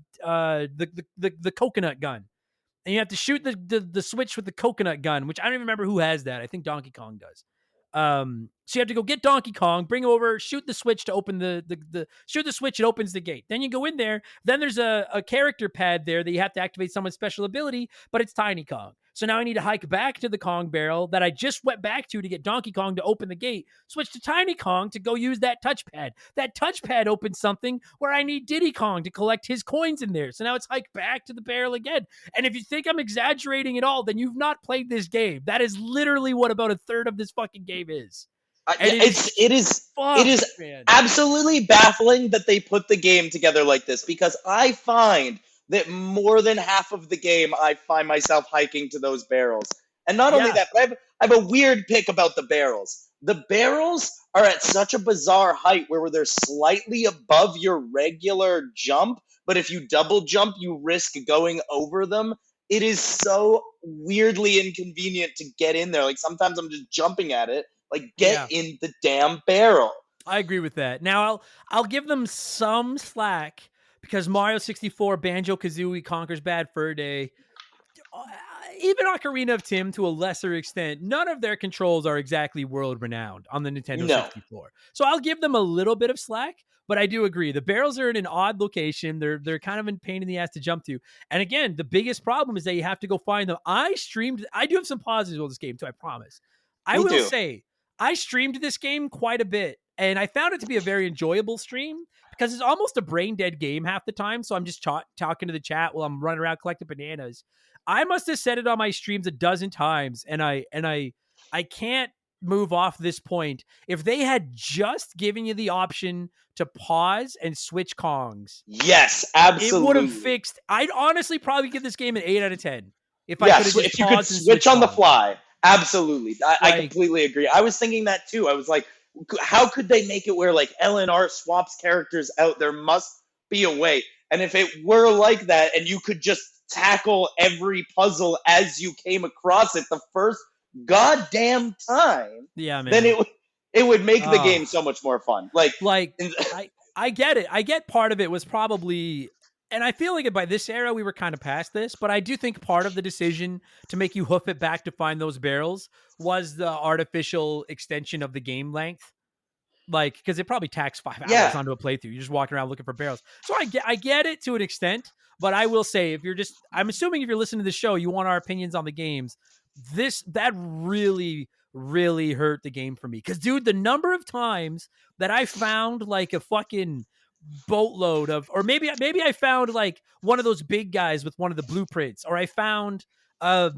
coconut gun. And you have to shoot the switch with the coconut gun, which I don't even remember who has that. I think Donkey Kong does. So you have to go get Donkey Kong, bring over, shoot the switch to open shoot the switch, it opens the gate. Then you go in there. Then there's a character pad there that you have to activate someone's special ability, but it's Tiny Kong. So now I need to hike back to the Kong barrel that I just went back to get Donkey Kong to open the gate, switch to Tiny Kong to go use that touchpad. That touchpad opens something where I need Diddy Kong to collect his coins in there. So now it's hike back to the barrel again. And if you think I'm exaggerating at all, then you've not played this game. That is literally what about a third of this fucking game is. It is absolutely baffling that they put the game together like this, because I find that more than half of the game I find myself hiking to those barrels. And not only that, but I have a weird pick about the barrels. The barrels are at such a bizarre height where they're slightly above your regular jump, but if you double jump, you risk going over them. It is so weirdly inconvenient to get in there. Like sometimes I'm just jumping at it. Like get in the damn barrel. I agree with that. Now I'll give them some slack because Mario 64, Banjo-Kazooie, Conker's Bad Fur Day, even Ocarina of Time to a lesser extent, none of their controls are exactly world-renowned on the Nintendo 64. So I'll give them a little bit of slack, but I do agree. The barrels are in an odd location. They're kind of a pain in the ass to jump to. And again, the biggest problem is that you have to go find them. I do have some positives with this game too, I promise. I will say, I streamed this game quite a bit, and I found it to be a very enjoyable stream because it's almost a brain dead game half the time. So I'm just talking to the chat while I'm running around collecting bananas. I must have said it on my streams a dozen times, and I can't move off this point. If they had just given you the option to pause and switch Kongs, yes, absolutely, it would have fixed. I'd honestly probably give this game an 8 out of 10 if I could have just if you could switch on the fly. Absolutely. I completely agree. I was thinking that too. I was like, how could they make it where like LNR swaps characters out? There must be a way. And if it were like that and you could just tackle every puzzle as you came across it the first goddamn time, man, then it would make the game so much more fun. I get it. I get part of it was probably, and I feel like by this era, we were kind of past this, but I do think part of the decision to make you hoof it back to find those barrels was the artificial extension of the game length. Like, because it probably tacks 5 hours onto a playthrough. You're just walking around looking for barrels. So I get it to an extent, but I will say, I'm assuming if you're listening to the show, you want our opinions on the games. That really, really hurt the game for me. Because, dude, the number of times that I found like a fucking boatload of, or maybe I found like one of those big guys with one of the blueprints, or I found a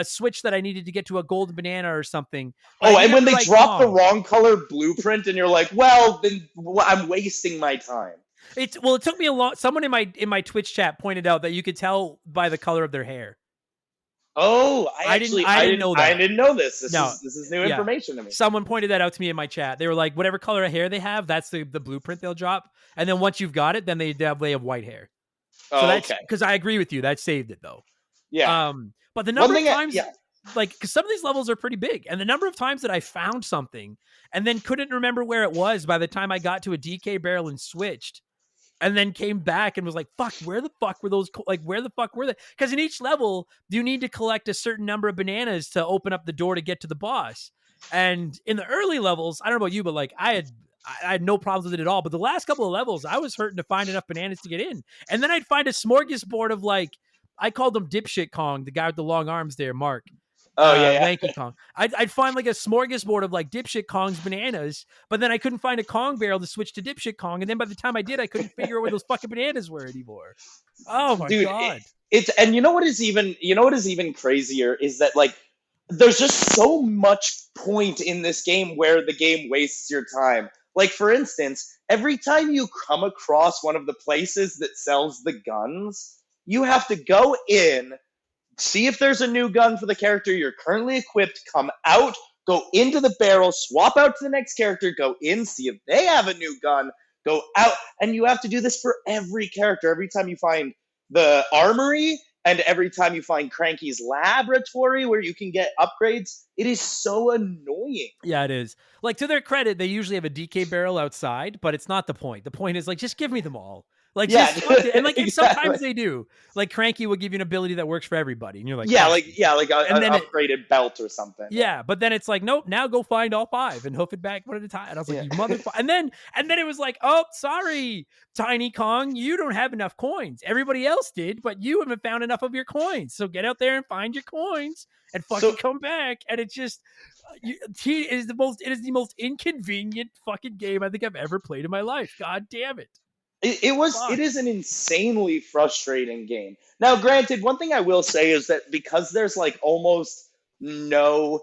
switch that I needed to get to a golden banana or something. And when they drop the wrong color blueprint and you're like, well, then I'm wasting my time. It took me a long. Someone in my Twitch chat pointed out that you could tell by the color of their hair. Oh, I didn't know that. I didn't know this. This No. is new Yeah. information to me. Someone pointed that out to me in my chat. They were like, whatever color of hair they have, that's the blueprint they'll drop. And then once you've got it, then they have white hair. So Oh, that's okay. because I agree with you. That saved it though. Yeah. But the number of times, yeah. like, because some of these levels are pretty big, and the number of times that I found something and then couldn't remember where it was by the time I got to a DK barrel and switched, and then came back and was like, fuck, where the fuck were those? Like, where the fuck were they? Because in each level, you need to collect a certain number of bananas to open up the door to get to the boss. And in the early levels, I don't know about you, but like I had no problems with it at all. But the last couple of levels, I was hurting to find enough bananas to get in. And then I'd find a smorgasbord of like, I called him Dipshit Kong, the guy with the long arms there, Mark. Oh, yeah. Lanky Kong. I'd find like a smorgasbord of like Dipshit Kong's bananas, but then I couldn't find a Kong barrel to switch to Dipshit Kong. And then by the time I did, I couldn't figure out where those fucking bananas were anymore. Oh my God. It's and you know what is even crazier is that like there's just so much point in this game where the game wastes your time. Like, for instance, every time you come across one of the places that sells the guns, you have to go in, see if there's a new gun for the character you're currently equipped, come out, go into the barrel, swap out to the next character, go in, see if they have a new gun, go out. And you have to do this for every character. Every time you find the armory and every time you find Cranky's laboratory where you can get upgrades, it is so annoying. Yeah, it is. Like, to their credit, they usually have a DK barrel outside, but it's not the point. The point is, like, just give me them all. Like, Yeah. just fuck it. And like, and Exactly. sometimes they do. Like, Cranky will give you an ability that works for everybody, and you're like, Yeah, oh. like And an then upgraded belt or something. Yeah, but then it's like, nope, now go find all 5 and hoof it back one at a time. And I was like, Yeah. you motherfucker. And then it was like, oh, sorry, Tiny Kong, you don't have enough coins. Everybody else did, but you haven't found enough of your coins. So get out there and find your coins and fucking come back. And it's just, it is the most inconvenient fucking game I think I've ever played in my life. God damn it. It is an insanely frustrating game. Now, granted, one thing I will say is that because there's like almost no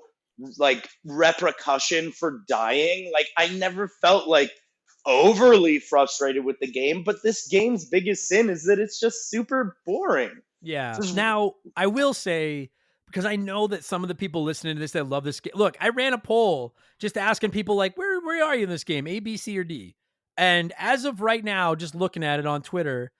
like repercussion for dying, like I never felt like overly frustrated with the game, but this game's biggest sin is that it's just super boring. Yeah. Now, I will say, because I know that some of the people listening to this that love this game. Look, I ran a poll just asking people like, where are you in this game? A, B, C, or D? And as of right now, just looking at it on Twitter,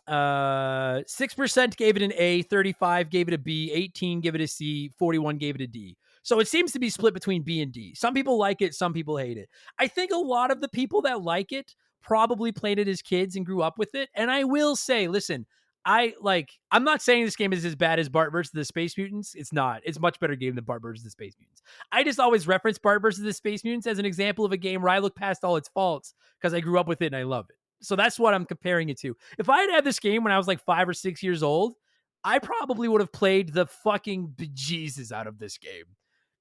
6% gave it an A, 35 gave it a B, 18 gave it a C, 41 gave it a D. So it seems to be split between B and D. Some people like it, some people hate it. I think a lot of the people that like it probably played it as kids and grew up with it. And I will say, listen, I'm not saying this game is as bad as Bart vs. the Space Mutants. It's not. It's a much better game than Bart vs. the Space Mutants. I just always reference Bart vs. the Space Mutants as an example of a game where I look past all its faults because I grew up with it and I love it. So that's what I'm comparing it to. If I had this game when I was like 5 or 6 years old, I probably would have played the fucking bejesus out of this game.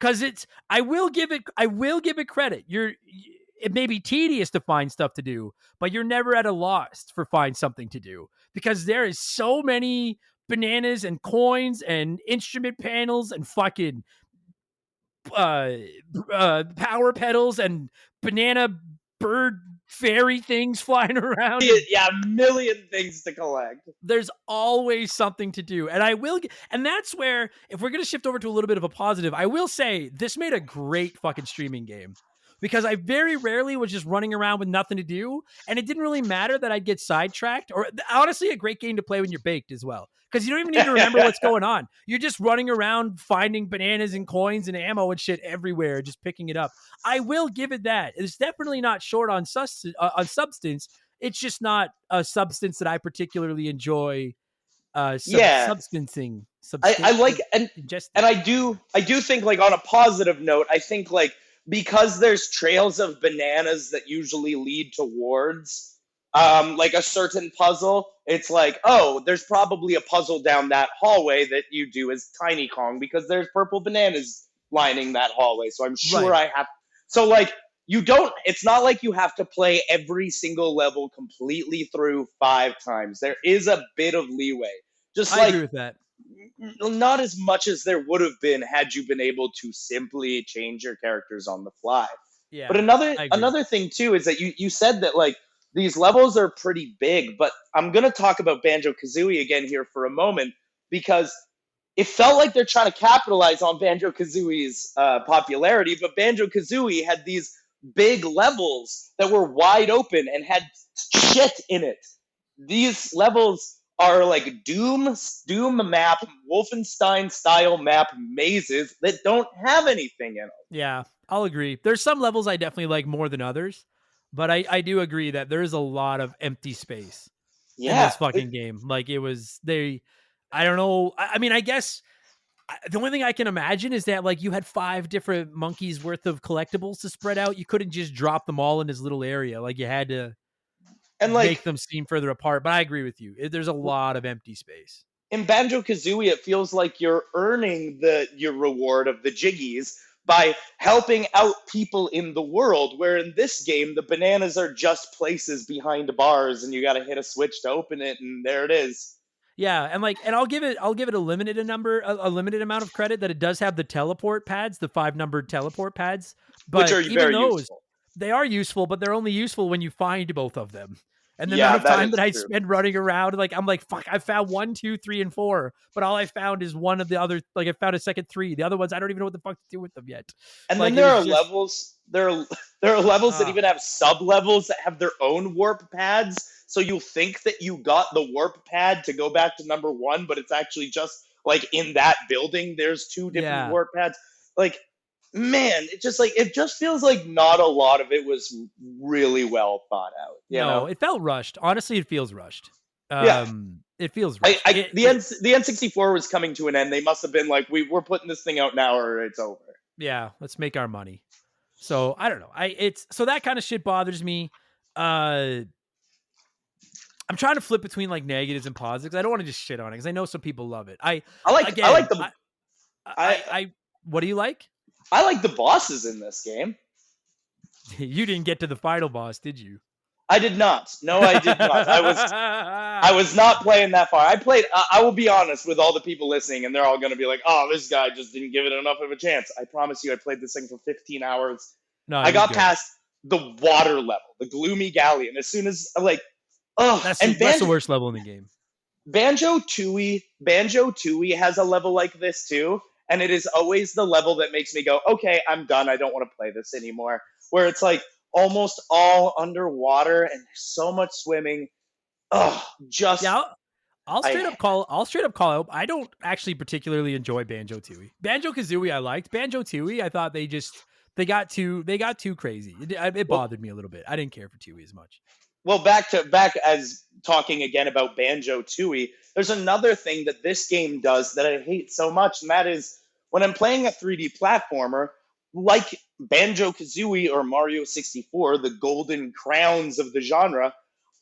Because I will give it credit. It may be tedious to find stuff to do, but you're never at a loss for find something to do because there is so many bananas and coins and instrument panels and fucking power pedals and banana bird fairy things flying around. Yeah, a million things to collect. There's always something to do. And that's where, if we're going to shift over to a little bit of a positive, I will say this made a great fucking streaming game. Because I very rarely was just running around with nothing to do. And it didn't really matter that I'd get sidetracked. Or honestly, a great game to play when you're baked as well. Because you don't even need to remember what's going on. You're just running around finding bananas and coins and ammo and shit everywhere, just picking it up. I will give it that. It's definitely not short on substance. It's just not a substance that I particularly enjoy substancing. I like and I do think, like, on a positive note, I think, like, because there's trails of bananas that usually lead towards like a certain puzzle, it's like, oh, there's probably a puzzle down that hallway that you do as Tiny Kong because there's purple bananas lining that hallway. So I'm sure Right. I have. So, like, it's not like you have to play every single level completely through 5 times. There is a bit of leeway. I agree with that. Not as much as there would have been had you been able to simply change your characters on the fly. Yeah. But another thing too is that you said that, like, these levels are pretty big, but I'm gonna talk about Banjo-Kazooie again here for a moment because it felt like they're trying to capitalize on Banjo-Kazooie's popularity, but Banjo-Kazooie had these big levels that were wide open and had shit in it. These levels are like Doom map, Wolfenstein style map mazes that don't have anything in them. Yeah, I'll agree. There's some levels I definitely like more than others, but I do agree that there is a lot of empty space in Yeah, this fucking game. Like I don't know. I mean, I guess the only thing I can imagine is that like you had 5 different monkeys worth of collectibles to spread out. You couldn't just drop them all in this little area. Like you had to and make like them seem further apart. But I agree with you. There's a lot of empty space. in Banjo-Kazooie, it feels like you're earning your reward of the jiggies by helping out people in the world, where in this game the bananas are just places behind bars and you got to hit a switch to open it and there it is. Yeah, and I'll give it a limited amount of credit that it does have the teleport pads, the 5 numbered teleport pads, but Which are even very those, useful. they are useful, but they're only useful when you find both of them. And the Yeah, amount of that time is that I true. spend running around, like I'm like, fuck, I found 1, 2, 3, and 4, but all I found is one of the other. Like I found a second 3. The other ones, I don't even know what the fuck to do with them yet. And Like, then there it are was just- levels. There are levels that even have sub levels that have their own warp pads. So you'll think that you got the warp pad to go back to number 1, but it's actually just like in that building. There's 2 different warp pads. Like, man, it just feels like not a lot of it was really well thought out. You know? it felt rushed. Honestly, it feels rushed. Yeah. It feels rushed. The N64 was coming to an end. They must have been like, we're putting this thing out now or it's over. Yeah, let's make our money. So I don't know. So that kind of shit bothers me. I'm trying to flip between like negatives and positives. I don't want to just shit on it because I know some people love it. I like the. What do you like? I like the bosses in this game. You didn't get to the final boss, did you? I did not. No, I did not. I was not playing that far. I will be honest with all the people listening, and they're all going to be like, "Oh, this guy just didn't give it enough of a chance." I promise you, I played this thing for 15 hours. No, I got past the water level, the gloomy galleon. As soon as that's the worst level in the game. Banjo-Tooie has a level like this too, and it is always the level that makes me go, "Okay, I'm done. I don't want to play this anymore." Where it's like almost all underwater and there's so much swimming. I'll straight up call out. I don't actually particularly enjoy Banjo-Tooie. Banjo-Kazooie I liked. Banjo-Tooie I thought they got too crazy. It bothered me a little bit. I didn't care for Tooie as much. Well, back as talking again about Banjo-Tooie, there's another thing that this game does that I hate so much, and that is when I'm playing a 3D platformer, like Banjo-Kazooie or Mario 64, the golden crowns of the genre,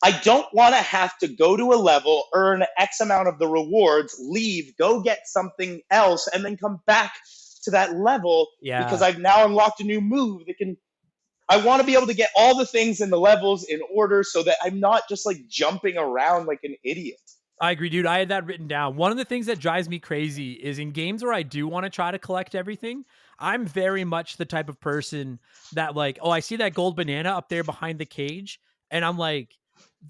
I don't want to have to go to a level, earn X amount of the rewards, leave, go get something else, and then come back to that level because I've now unlocked a new move that can... I want to be able to get all the things in the levels in order so that I'm not just like jumping around like an idiot. I agree, dude. I had that written down. One of the things that drives me crazy is in games where I do want to try to collect everything, I'm very much the type of person that like, oh, I see that gold banana up there behind the cage. And I'm like,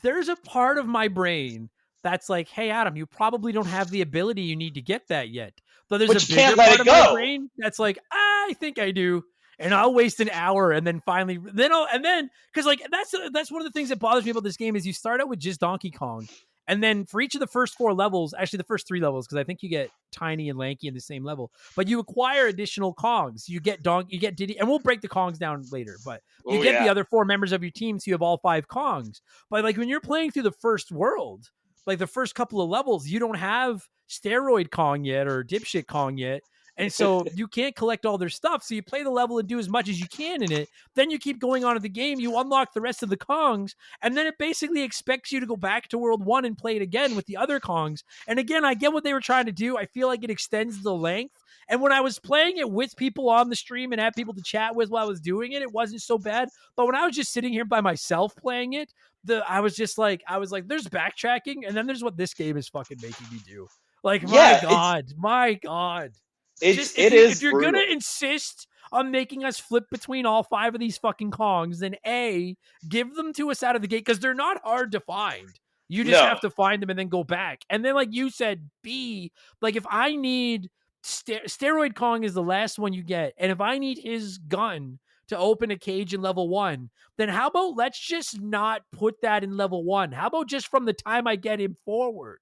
there's a part of my brain that's like, hey, Adam, you probably don't have the ability you need to get that yet. But there's a bigger part of my brain that's like, I think I do. And I'll waste an hour and then finally, because like, that's one of the things that bothers me about this game is you start out with just Donkey Kong. And then for each of the first 4 levels, actually the first 3 levels, because I think you get Tiny and Lanky in the same level, but you acquire additional Kongs. You get Diddy, and we'll break the Kongs down later, but you get the other 4 members of your team, so you have all 5 Kongs. But like when you're playing through the first world, like the first couple of levels, you don't have Steroid Kong yet or Dipshit Kong yet. And so you can't collect all their stuff. So you play the level and do as much as you can in it. Then you keep going on to the game. You unlock the rest of the Kongs. And then it basically expects you to go back to World 1 and play it again with the other Kongs. And again, I get what they were trying to do. I feel like it extends the length. And when I was playing it with people on the stream and had people to chat with while I was doing it, it wasn't so bad. But when I was just sitting here by myself playing it, I was like, there's backtracking. And then there's what this game is fucking making me do. Like, my God. If you're going to insist on making us flip between all 5 of these fucking Kongs, then A, give them to us out of the gate because they're not hard to find. You just No. have to find them and then go back. And then, like you said, B, like if I need Steroid Kong is the last one you get, and if I need his gun to open a cage in level 1, then how about let's just not put that in level 1? How about just from the time I get him forward?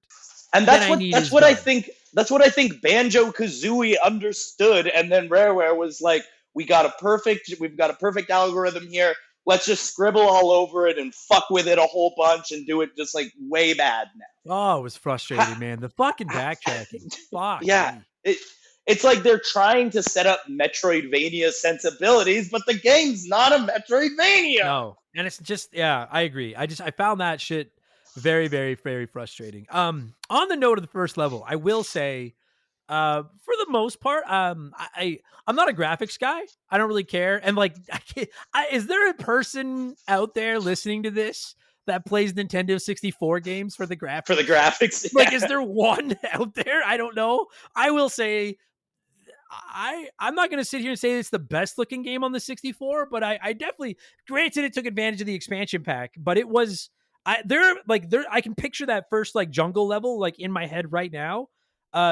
And Then I need his gun. that's what I think Banjo Kazooie understood, and then Rareware was like, we've got a perfect algorithm here. Let's just scribble all over it and fuck with it a whole bunch and do it just like way bad now. Oh, it was frustrating, man. The fucking backtracking. Fuck. Yeah. Me. It's like they're trying to set up Metroidvania sensibilities, but the game's not a Metroidvania. No. And it's just, yeah, I agree. I found that shit very, very, very frustrating. On the note of the first level, I will say, for the most part, I'm not a graphics guy. I don't really care. And like, is there a person out there listening to this that plays Nintendo 64 games for the graphics? For the graphics, Like, is there one out there? I don't know. I will say, I'm not going to sit here and say it's the best looking game on the 64, but I definitely, granted, it took advantage of the expansion pack, but it was, I can picture that first like jungle level like in my head right now.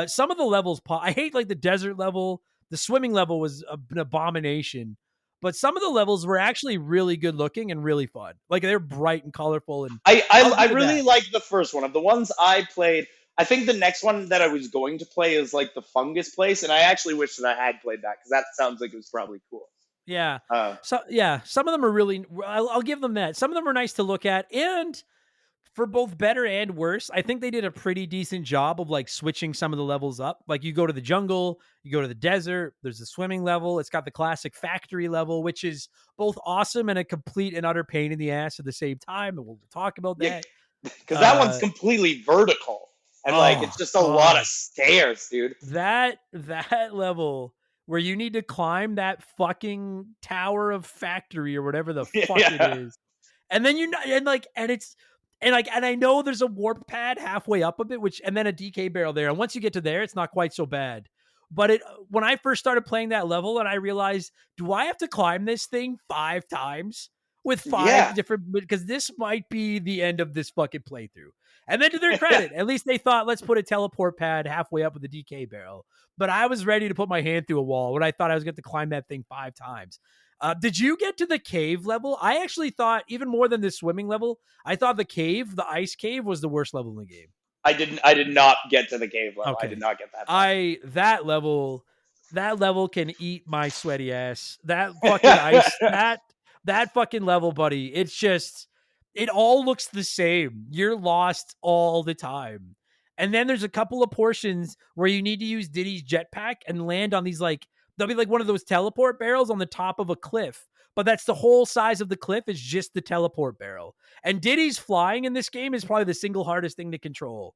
Some of the levels, I hate like the desert level. The swimming level was an abomination, but some of the levels were actually really good looking and really fun. Like they're bright and colorful. And I really like the first one. Of the ones I played, I think the next one that I was going to play is like the fungus place, and I actually wish that I had played that because that sounds like it was probably cool. Yeah. Some of them are really, I'll give them that. Some of them are nice to look at, and for both better and worse, I think they did a pretty decent job of like switching some of the levels up. Like you go to the jungle, you go to the desert, there's a swimming level. It's got the classic factory level, which is both awesome and a complete and utter pain in the ass at the same time. And we'll talk about that. Because that one's completely vertical. And like, it's just a lot of stairs, dude. That level where you need to climb that fucking tower of factory or whatever the fuck it is. And then and I know there's a warp pad halfway up of it, and then a DK barrel there. And once you get to there, it's not quite so bad. But when I first started playing that level and I realized, do I have to climb this thing 5 times with 5 different, because this might be the end of this fucking playthrough. And then to their credit, at least they thought, let's put a teleport pad halfway up with the DK barrel. But I was ready to put my hand through a wall when I thought I was going to climb that thing 5 times. Did you get to the cave level? I actually thought, even more than the swimming level, I thought the ice cave was the worst level in the game. I did not get to the cave level. Okay. I did not get that. That level can eat my sweaty ass. That fucking ice, that fucking level, buddy. It's just, it all looks the same. You're lost all the time. And then there's a couple of portions where you need to use Diddy's jetpack and land on these like, there'll be like one of those teleport barrels on the top of a cliff, but that's the whole size of the cliff is just the teleport barrel. And Diddy's flying in this game is probably the single hardest thing to control.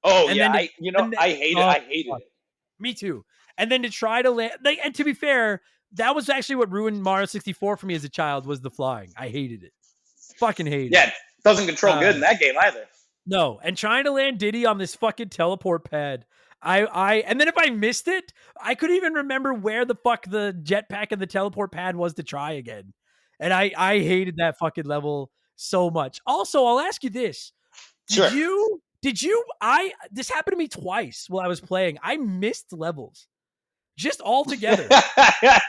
Oh, and yeah. Then I hate it. I hated it. Me too. And then to try to land, and to be fair, that was actually what ruined Mario 64 for me as a child, was the flying. I hated it. Fucking hated it. Yeah, it doesn't control good in that game either. No, and trying to land Diddy on this fucking teleport pad. And then if I missed it, I couldn't even remember where the fuck the jetpack and the teleport pad was to try again. And I hated that fucking level so much. Also, I'll ask you this. Sure. This happened to me twice while I was playing. I missed levels. Just all together. I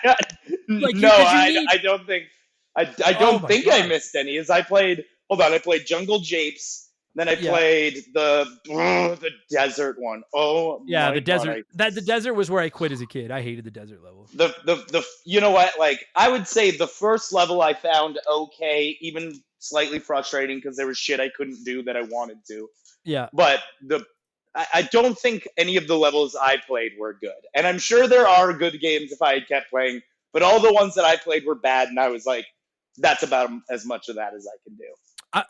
don't think I missed any. As I played Jungle Japes. Then I played the desert one. Oh yeah, the desert. The desert was where I quit as a kid. I hated the desert level. The you know what? Like, I would say the first level I found okay, even slightly frustrating because there was shit I couldn't do that I wanted to. Yeah. But I don't think any of the levels I played were good. And I'm sure there are good games if I had kept playing, but all the ones that I played were bad, and I was like, that's about as much of that as I can do.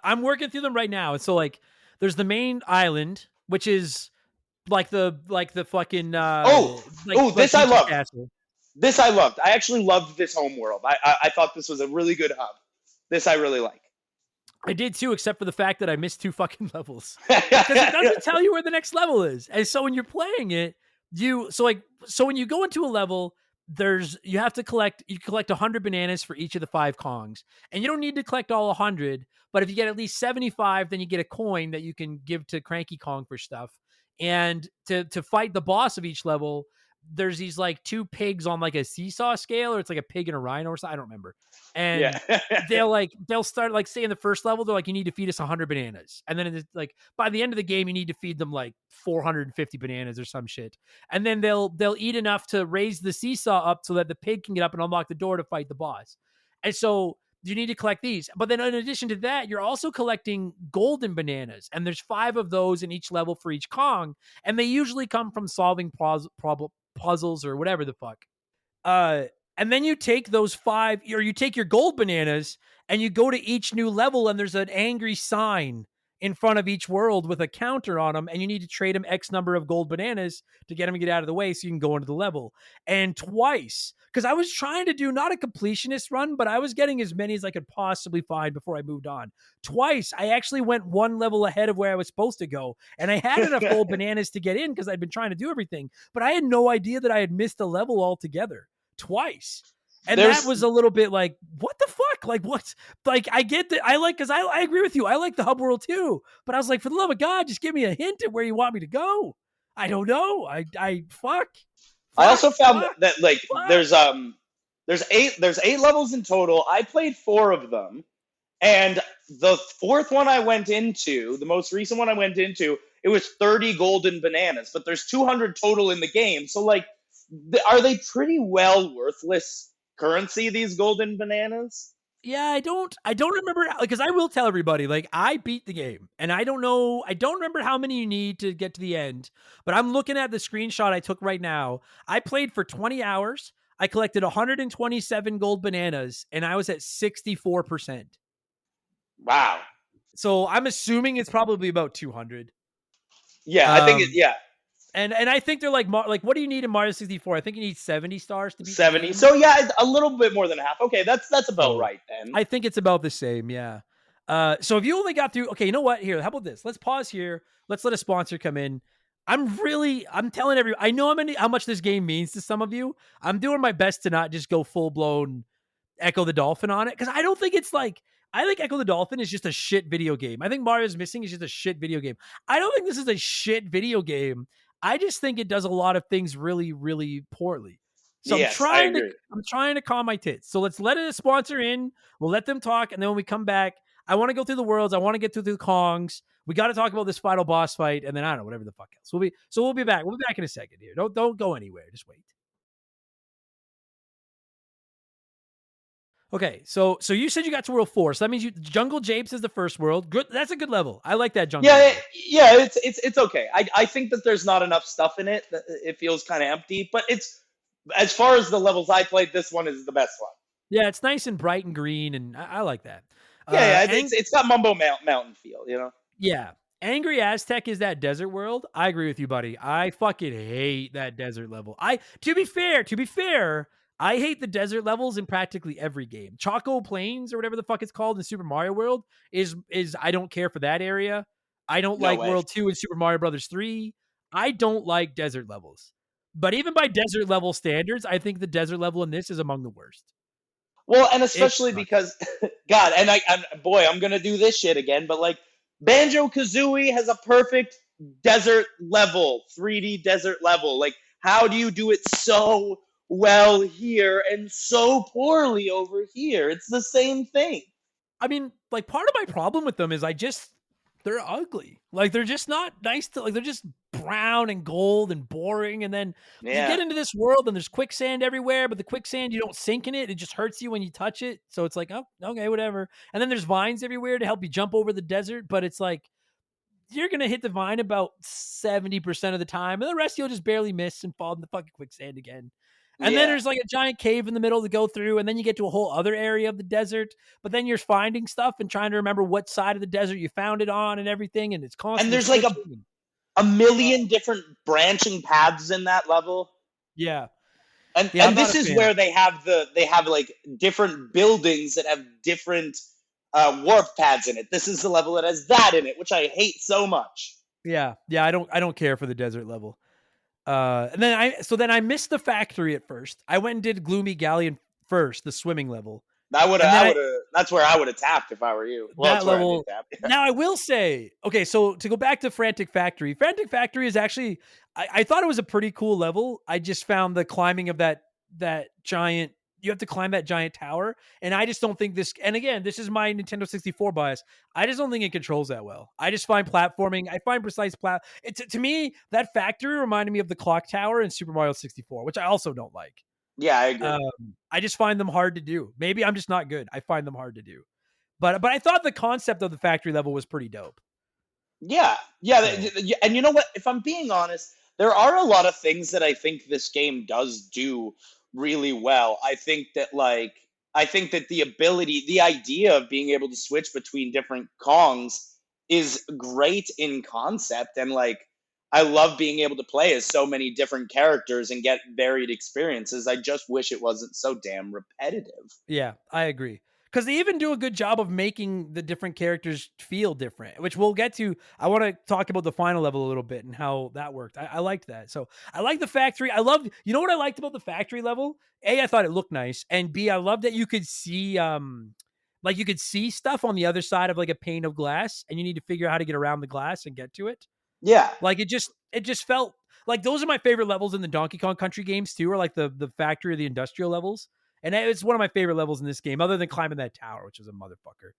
I'm working through them right now. And so like there's the main island, which is like the fucking this I loved. Castle. This I loved. I actually loved this home world. I thought this was a really good hub. This I really like. I did too, except for the fact that I missed 2 fucking levels. Because it doesn't tell you where the next level is. And so when you're playing it, when you go into a level, you collect 100 bananas for each of the 5 Kongs, and you don't need to collect all 100, but if you get at least 75, then you get a coin that you can give to Cranky Kong for stuff. And to fight the boss of each level, there's these like 2 pigs on like a seesaw scale, or it's like a pig and a rhino or something, I don't remember. And they'll start like, say in the first level, they're like, you need to feed us 100 bananas, and then like by the end of the game you need to feed them like 450 bananas or some shit, and then they'll eat enough to raise the seesaw up so that the pig can get up and unlock the door to fight the boss. And so you need to collect these, but then in addition to that, you're also collecting golden bananas, and there's 5 of those in each level for each Kong, and they usually come from solving puzzles or whatever the fuck. And then you take those 5, or you take your gold bananas and you go to each new level, and there's an angry sign in front of each world with a counter on them, and you need to trade them X number of gold bananas to get them to get out of the way so you can go into the level. And twice, because I was trying to do not a completionist run, but I was getting as many as I could possibly find before I moved on. Twice, I actually went 1 level ahead of where I was supposed to go, and I had enough gold bananas to get in because I'd been trying to do everything, but I had no idea that I had missed a level altogether. Twice. And that was a little bit like, what the fuck? Like, what? Like, I get that. Because I agree with you. I like the hub world too. But I was like, for the love of God, just give me a hint at where you want me to go. I don't know. I also found that like, there's 8 levels in total. I played 4 of them. And the 4th one I went into, the most recent one I went into, it was 30 golden bananas, but there's 200 total in the game. So like, are they pretty well worthless currency, these golden bananas? Yeah, I don't remember, because I will tell everybody, like, I beat the game, and I don't remember how many you need to get to the end, but I'm looking at the screenshot I took right now. I played for 20 hours. I collected 127 gold bananas, and I was at 64%. Wow. So I'm assuming it's probably about 200. Yeah, I think yeah. And I think they're like what do you need in Mario 64? I think you need 70 stars to beat 70. So yeah, a little bit more than half. Okay, that's about right then. I think it's about the same, yeah. So if you only got through, okay, you know what? Here, how about this? Let's pause here. Let's let a sponsor come in. I'm telling everyone, I know how much this game means to some of you. I'm doing my best to not just go full blown Echo the Dolphin on it, because I don't think it's like, I think Echo the Dolphin is just a shit video game. I think Mario's Missing is just a shit video game. I don't think this is a shit video game. I just think it does a lot of things really, really poorly. So yes, I'm trying to calm my tits. So let's let a sponsor in. We'll let them talk, and then when we come back, I want to go through the worlds. I want to get through the Kongs. We got to talk about this final boss fight, and then I don't know, whatever the fuck else. We'll be back. We'll be back in a second here. Don't go anywhere. Just wait. Okay, so you said you got to world 4, so that means Jungle Japes is the first world. Good, that's a good level. I like that jungle. Yeah, it's okay. I think that there's not enough stuff in it. It feels kind of empty, but it's, as far as the levels I played, this one is the best one. Yeah, it's nice and bright and green, and I like that. It's got Mumbo Mountain feel, you know. Yeah, Angry Aztec is that desert world. I agree with you, buddy. I fucking hate that desert level. To be fair. I hate the desert levels in practically every game. Choco Plains or whatever the fuck it's called in Super Mario World is I don't care for that area. I don't like World 2 in Super Mario Brothers 3. I don't like desert levels. But even by desert level standards, I think the desert level in this is among the worst. Well, and especially because, God, and I'm going to do this shit again, but like, Banjo-Kazooie has a perfect desert level, 3D desert level. Like, how do you do it so well here and so poorly over here? It's the same thing. I mean, like, part of my problem with them is they're ugly. Like, they're just not nice to, like, they're just brown and gold and boring. And then you get into this world and there's quicksand everywhere, but the quicksand, you don't sink in it. It just hurts you when you touch it. So it's like, oh, okay, whatever. And then there's vines everywhere to help you jump over the desert. But it's like, you're going to hit the vine about 70% of the time. And the rest you'll just barely miss and fall in the fucking quicksand again. And then there's like a giant cave in the middle to go through, and then you get to a whole other area of the desert, but then you're finding stuff and trying to remember what side of the desert you found it on and everything, and it's constant. And there's like a million different branching paths in that level. Yeah. And this is where they have like different buildings that have different warp pads in it. This is the level that has that in it, which I hate so much. Yeah, I don't care for the desert level. And then I missed the factory at first. I went and did Gloomy Galleon first, the swimming level. That's where I would have tapped if I were you. Well, That that's where I level. did tap. Now I will say, okay, so to go back to Frantic Factory is actually, I thought it was a pretty cool level. I just found the climbing of that giant, you have to climb that giant tower, and I just don't think this, and again, this is my Nintendo 64 bias, I just don't think it controls that well. I just find platforming, I find precise to me, that factory reminded me of the clock tower in Super Mario 64, which I also don't like. Yeah, I agree. I just find them hard to do. Maybe I'm just not good. I find them hard to do. But I thought the concept of the factory level was pretty dope. Yeah, and you know what? If I'm being honest, there are a lot of things that I think this game does do really well. I think that the idea of being able to switch between different Kongs is great in concept, and like I love being able to play as so many different characters and get varied experiences. I just wish it wasn't so damn repetitive. Yeah, I agree. Because they even do a good job of making the different characters feel different, which we'll get to. I want to talk about the final level a little bit and how that worked. I liked that. So I like the factory. You know what I liked about the factory level? A, I thought it looked nice. And B, I love that you could see, like you could see stuff on the other side of like a pane of glass, and you need to figure out how to get around the glass and get to it. Yeah. Like it just felt like those are my favorite levels in the Donkey Kong Country games too, or like the factory or the industrial levels. And it's one of my favorite levels in this game, other than climbing that tower, which is a motherfucker.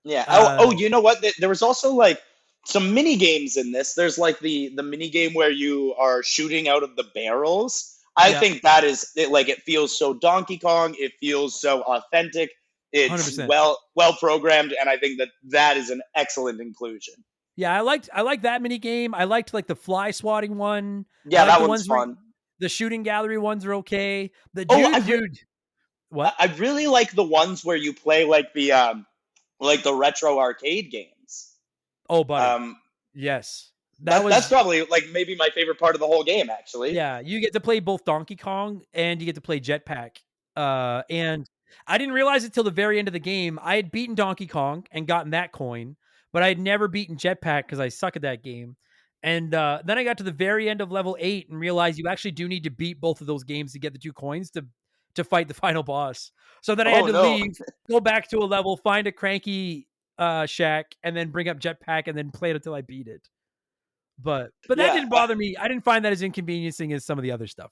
Yeah. You know what? There was also like some mini games in this. There's like the mini game where you are shooting out of the barrels. I think that is it. Like it feels so Donkey Kong. It feels so authentic. It's 100%. well programmed, and I think that is an excellent inclusion. Yeah, I liked that mini game. I liked like the fly swatting one. Yeah, that one's fun. The shooting gallery ones are okay. The dude. What? I really like the ones where you play like the retro arcade games. Oh, buddy. Yes. That's probably like maybe my favorite part of the whole game, actually. Yeah, you get to play both Donkey Kong and you get to play Jetpack. And I didn't realize it till the very end of the game. I had beaten Donkey Kong and gotten that coin, but I had never beaten Jetpack because I suck at that game. And then I got to the very end of level 8 and realized you actually do need to beat both of those games to get the 2 coins to fight the final boss. So then I had to leave, go back to a level, find a cranky shack, and then bring up Jetpack and then play it until I beat it. But that didn't bother me. I didn't find that as inconveniencing as some of the other stuff.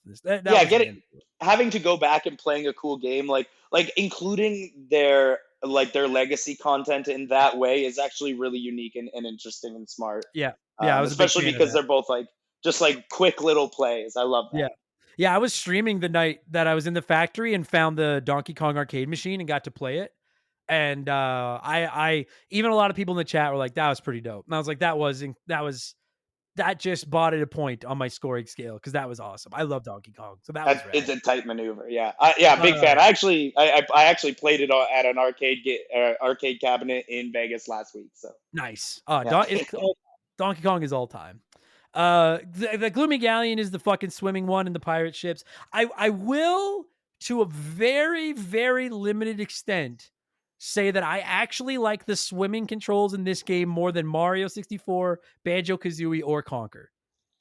Having to go back and playing a cool game, like including their legacy content in that way is actually really unique and interesting and smart. Yeah. I was especially because they're both like just like quick little plays. I love that. Yeah, I was streaming the night that I was in the factory and found the Donkey Kong arcade machine and got to play it. And I even a lot of people in the chat were like, "That was pretty dope." And I was like, "That just bought it a point on my scoring scale because that was awesome. I love Donkey Kong, so it's a tight maneuver." Yeah, big fan. I actually played it at an arcade cabinet in Vegas last week. So nice. Donkey Kong is all time. The Gloomy Galleon is the fucking swimming one in the pirate ships. I will, to a very, very limited extent, say that I actually like the swimming controls in this game more than Mario 64, Banjo-Kazooie, or Conker.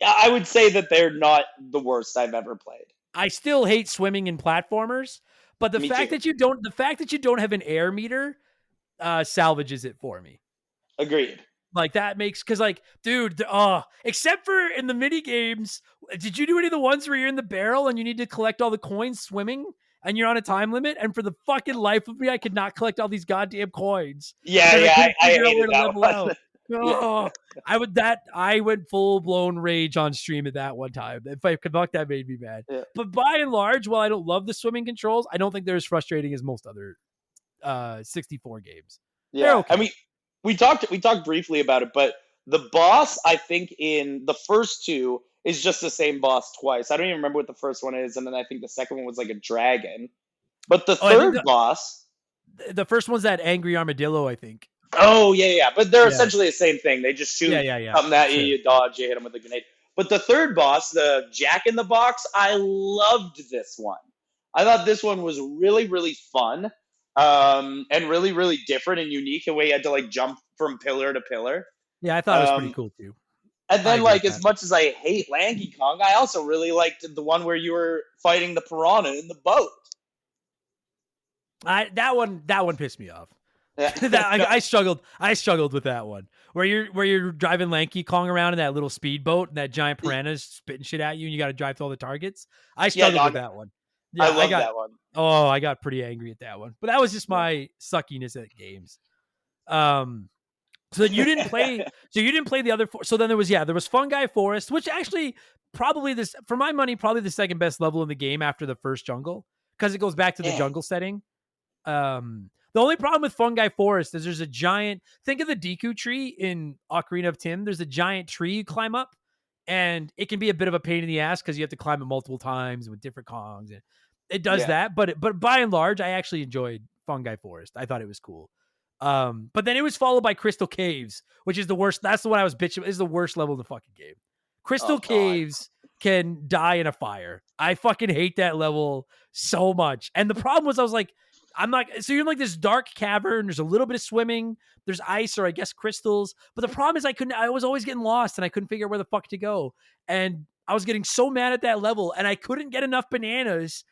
I would say that they're not the worst I've ever played. I still hate swimming in platformers, but the fact that you don't have an air meter salvages it for me. Agreed. Like that makes, cause like, dude, except for in the mini games, did you do any of the ones where you're in the barrel and you need to collect all the coins swimming and you're on a time limit? And for the fucking life of me, I could not collect all these goddamn coins. I hated that one. I went full blown rage on stream at that one time. If I could fuck, that made me mad. Yeah. But by and large, while I don't love the swimming controls, I don't think they're as frustrating as most other 64 games. Yeah, okay. I mean, we talked briefly about it, but the boss, I think, in the first two is just the same boss twice. I don't even remember what the first one is, and then I think the second one was like a dragon. But the third boss, the first one's that angry armadillo, I think. Oh yeah, but they're essentially the same thing. They just shoot something at you, you dodge, you hit them with a grenade. But the third boss, the Jack in the Box, I loved this one. I thought this one was really, really fun. And really, really different and unique, the way you had to like jump from pillar to pillar. Yeah, I thought it was pretty cool too. And then, agree like, with as that. much as I hate Lanky Kong, I also really liked the one where you were fighting the piranha in the boat. That one pissed me off. Yeah. I struggled with that one. Where you're driving Lanky Kong around in that little speedboat and that giant piranha's spitting shit at you and you got to drive to all the targets. I struggled with that one. I Yeah, love that one. I got pretty angry at that one. But that was just my suckiness at games. So then you didn't play. So you didn't play the other four. So then there was Fungi Forest, which actually probably for my money, probably the second best level in the game after the first jungle because it goes back to the jungle setting. The only problem with Fungi Forest is there's a giant. Think of the Deku tree in Ocarina of Time. There's a giant tree you climb up, and it can be a bit of a pain in the ass because you have to climb it multiple times with different Kongs. And it does that, but by and large, I actually enjoyed Fungi Forest. I thought it was cool. But then it was followed by Crystal Caves, which is the worst. That's the one I was bitching. Is the worst level in the fucking game. Crystal Caves can die in a fire. I fucking hate that level so much. And the problem was I was like, so you're in like this dark cavern. There's a little bit of swimming. There's ice or I guess crystals. But the problem is I was always getting lost and I couldn't figure out where the fuck to go. And I was getting so mad at that level and I couldn't get enough bananas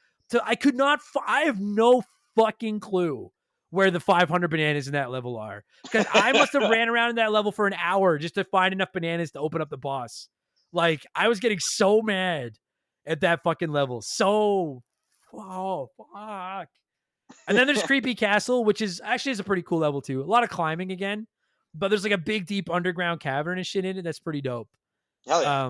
I have no fucking clue where the 500 bananas in that level are. Because I must have ran around in that level for an hour just to find enough bananas to open up the boss. Like, I was getting so mad at that fucking level. Oh, fuck. And then there's Creepy Castle, which is a pretty cool level too. A lot of climbing again, but there's like a big, deep underground cavern and shit in it. That's pretty dope. Hell yeah.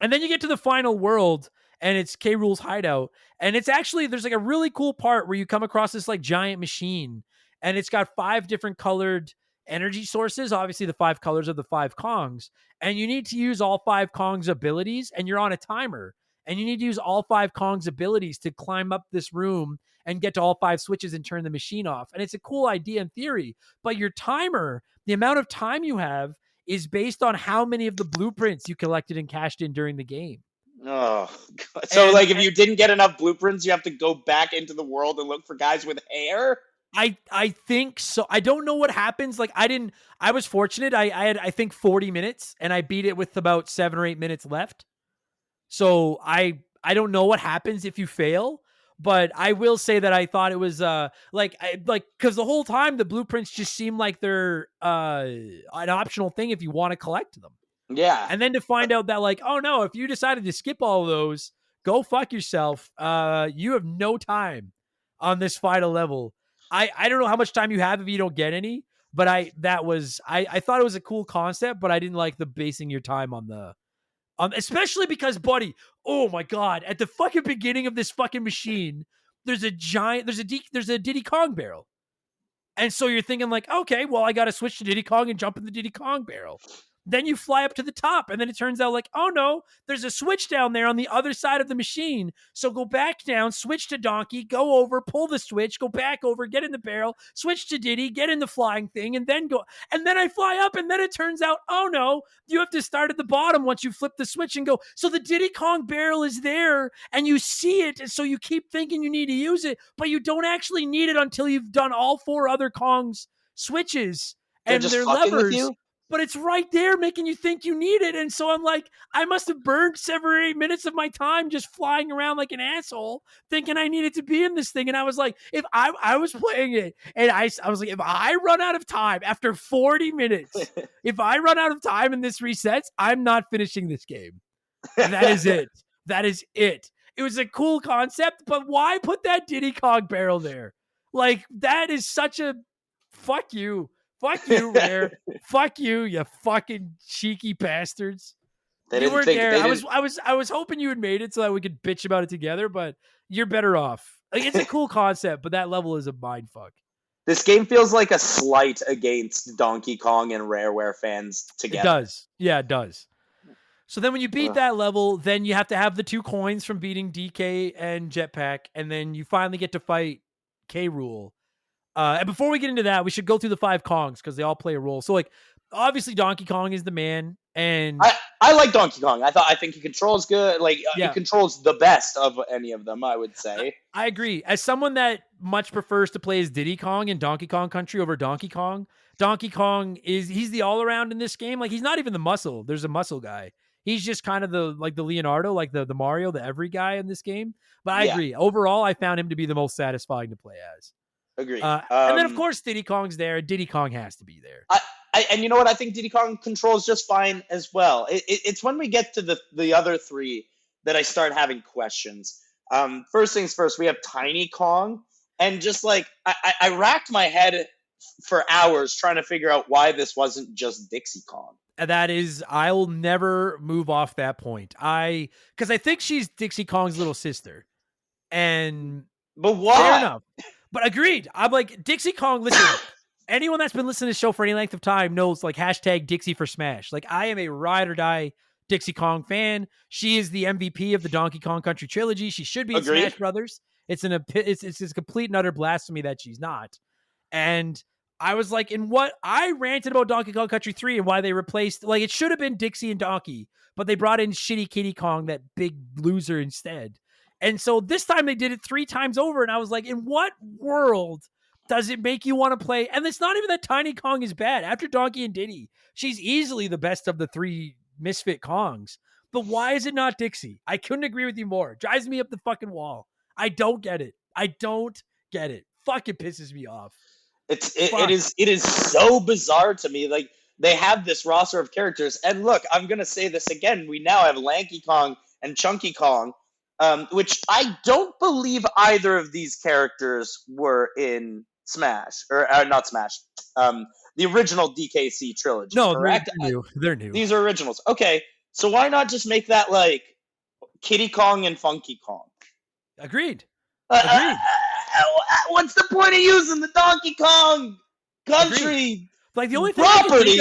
And then you get to the final world and it's K. Rool's hideout. And it's actually, there's like a really cool part where you come across this like giant machine and it's got 5 different colored energy sources. Obviously the 5 colors of the 5 Kongs. And you need to use all 5 Kongs abilities and you're on a timer. And you need to use all 5 Kongs abilities to climb up this room and get to all 5 switches and turn the machine off. And it's a cool idea in theory, but your timer, the amount of time you have is based on how many of the blueprints you collected and cashed in during the game. Oh, God. So if you didn't get enough blueprints, you have to go back into the world and look for guys with hair? I think so. I don't know what happens. Like I was fortunate. I had, I think 40 minutes and I beat it with about 7 or 8 minutes left. So I don't know what happens if you fail, but I will say that I thought it was because the whole time the blueprints just seem like they're an optional thing if you want to collect them. Yeah. And then to find out that like, oh no, if you decided to skip all of those, go fuck yourself. You have no time on this final level. I don't know how much time you have if you don't get any, but I thought it was a cool concept, but I didn't like the basing your time on the especially because, buddy, oh my God, at the fucking beginning of this fucking machine, there's a Diddy Kong barrel. And so you're thinking like, okay, well, I got to switch to Diddy Kong and jump in the Diddy Kong barrel. Then you fly up to the top and then it turns out like, oh no, there's a switch down there on the other side of the machine. So go back down, switch to Donkey, go over, pull the switch, go back over, get in the barrel, switch to Diddy, get in the flying thing and then go. And then I fly up and then it turns out, oh no, you have to start at the bottom once you flip the switch and go. So the Diddy Kong barrel is there and you see it. And so you keep thinking you need to use it, but you don't actually need it until you've done all 4 other Kong's switches and their levers. But it's right there making you think you need it. And so I'm like, I must have burned 7 or 8 minutes of my time just flying around like an asshole thinking I needed to be in this thing. And I was like, if I was playing it and I was like, if I run out of time after 40 minutes, if I run out of time and this resets, I'm not finishing this game. And that is it. That is it. It was a cool concept, but why put that Diddy Kong barrel there? Like, that is such a fuck you. Fuck you, Rare. Fuck you, you fucking cheeky bastards. You weren't there. I was hoping you had made it so that we could bitch about it together, but you're better off. Like, it's a cool concept, but that level is a mindfuck. This game feels like a slight against Donkey Kong and Rareware fans together. It does. Yeah, it does. So then when you beat that level, then you have to have the 2 coins from beating DK and Jetpack, and then you finally get to fight K. Rool. And before we get into that, we should go through the 5 Kongs because they all play a role. So like obviously Donkey Kong is the man, and I like Donkey Kong. I think he controls good. Like he controls the best of any of them, I would say. I agree. As someone that much prefers to play as Diddy Kong in Donkey Kong Country over Donkey Kong he's the all around in this game. Like he's not even the muscle. There's a muscle guy. He's just kind of the Leonardo, like the Mario, the every guy in this game. But I agree. Overall, I found him to be the most satisfying to play as. Agree. And then of course Diddy Kong's there. Diddy Kong has to be there. And you know what? I think Diddy Kong controls just fine as well. It's when we get to the other three that I start having questions. First things first, we have Tiny Kong, and just like I racked my head for hours trying to figure out why this wasn't just Dixie Kong. That is, I'll never move off that point. Because I think she's Dixie Kong's little sister, but why? Fair enough. But agreed. I'm like Dixie Kong. Listen. Anyone that's been listening to the show for any length of time knows like hashtag Dixie for Smash. Like I am a ride or die Dixie Kong fan. She is the MVP of the Donkey Kong Country trilogy. She should be in Smash Brothers. It's a complete and utter blasphemy that she's not. And I was like, in what I ranted about Donkey Kong Country 3 and why they replaced, like it should have been Dixie and Donkey, but they brought in shitty Kitty Kong, that big loser, instead. And so this time they did it 3 times over. And I was like, in what world does it make you want to play? And it's not even that Tiny Kong is bad. After Donkey and Diddy, she's easily the best of the 3 misfit Kongs. But why is it not Dixie? I couldn't agree with you more. It drives me up the fucking wall. I don't get it. Fucking pisses me off. It is so bizarre to me. Like they have this roster of characters, and look, I'm gonna say this again. We now have Lanky Kong and Chunky Kong, which I don't believe either of these characters were in Smash, or not Smash, the original DKC trilogy. No, correct? They're new. These are originals. Okay, so why not just make that like Kitty Kong and Funky Kong? Agreed. What's the point of using the Donkey Kong Country Agreed. Like the only thing property?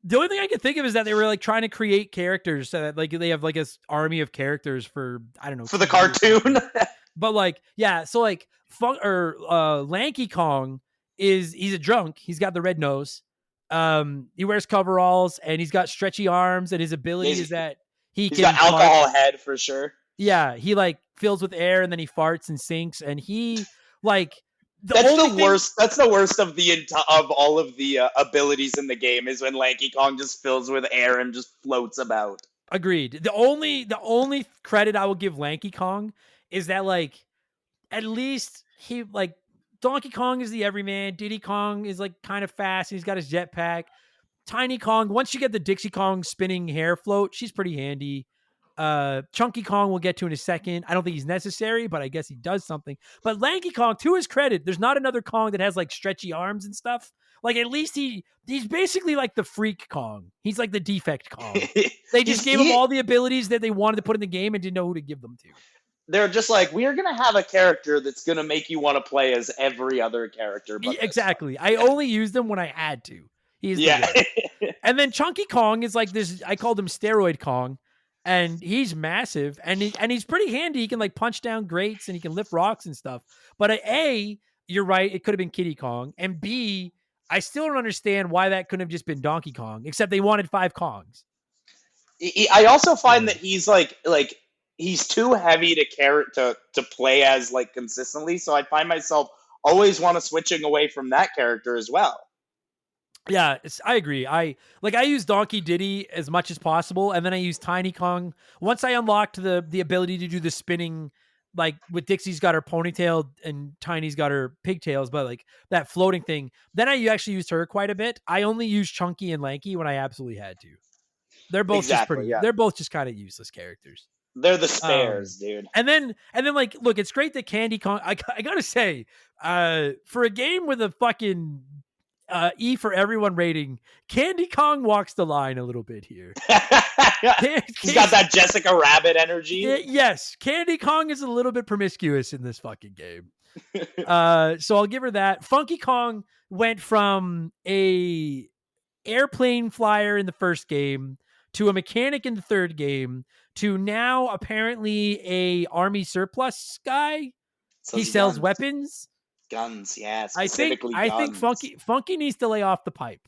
The only thing I could think of is that they were like trying to create characters so that like they have like an army of characters for, I don't know, for the cartoon. But like, yeah, so like Lanky Kong he's a drunk. He's got the red nose. He wears coveralls and he's got stretchy arms, and his ability is that he's got alcohol head for sure. Yeah, he like fills with air and then he farts and sinks, and he like that's the worst. That's the worst of of all of the abilities in the game is when Lanky Kong just fills with air and just floats about. Agreed. The only credit I will give Lanky Kong is that like at least he like Donkey Kong is the everyman. Diddy Kong is like kind of fast and he's got his jetpack. Tiny Kong, once you get the Dixie Kong spinning hair float, she's pretty handy. Chunky Kong we'll get to in a second. I don't think he's necessary, but I guess he does something. But Lanky Kong, to his credit, there's not another Kong that has like stretchy arms and stuff. Like at least he's basically like the freak Kong. He's like the defect Kong. They just gave him all the abilities that they wanted to put in the game and didn't know who to give them to. They're just like, we are going to have a character that's going to make you want to play as every other character. But exactly. I only used them when I had to. He's and then Chunky Kong is like this. I called him Steroid Kong. And he's massive, and he's pretty handy. He can like punch down grates, and he can lift rocks and stuff. But A, you're right, it could have been Kitty Kong. And B, I still don't understand why that couldn't have just been Donkey Kong, except they wanted 5 Kongs. I also find that he's like he's too heavy to play as like consistently. So I find myself always want to switching away from that character as well. Yeah, I agree. I use Donkey Diddy as much as possible, and then I use Tiny Kong. Once I unlocked the ability to do the spinning, like with Dixie's got her ponytail and Tiny's got her pigtails, but like that floating thing, then I actually used her quite a bit. I only used Chunky and Lanky when I absolutely had to. They're both they're both just kind of useless characters. They're the spares, dude. And then like, look, it's great that Candy Kong, I gotta say, for a game with a fucking E for everyone rating, Candy Kong walks the line a little bit here. He's got that Jessica Rabbit energy. Yes, Candy Kong is a little bit promiscuous in this fucking game. So I'll give her that. Funky Kong went from a airplane flyer in the first game to a mechanic in the third game to now apparently a army surplus guy. He sells weapons. Guns, yeah. I think Funky needs to lay off the pipe.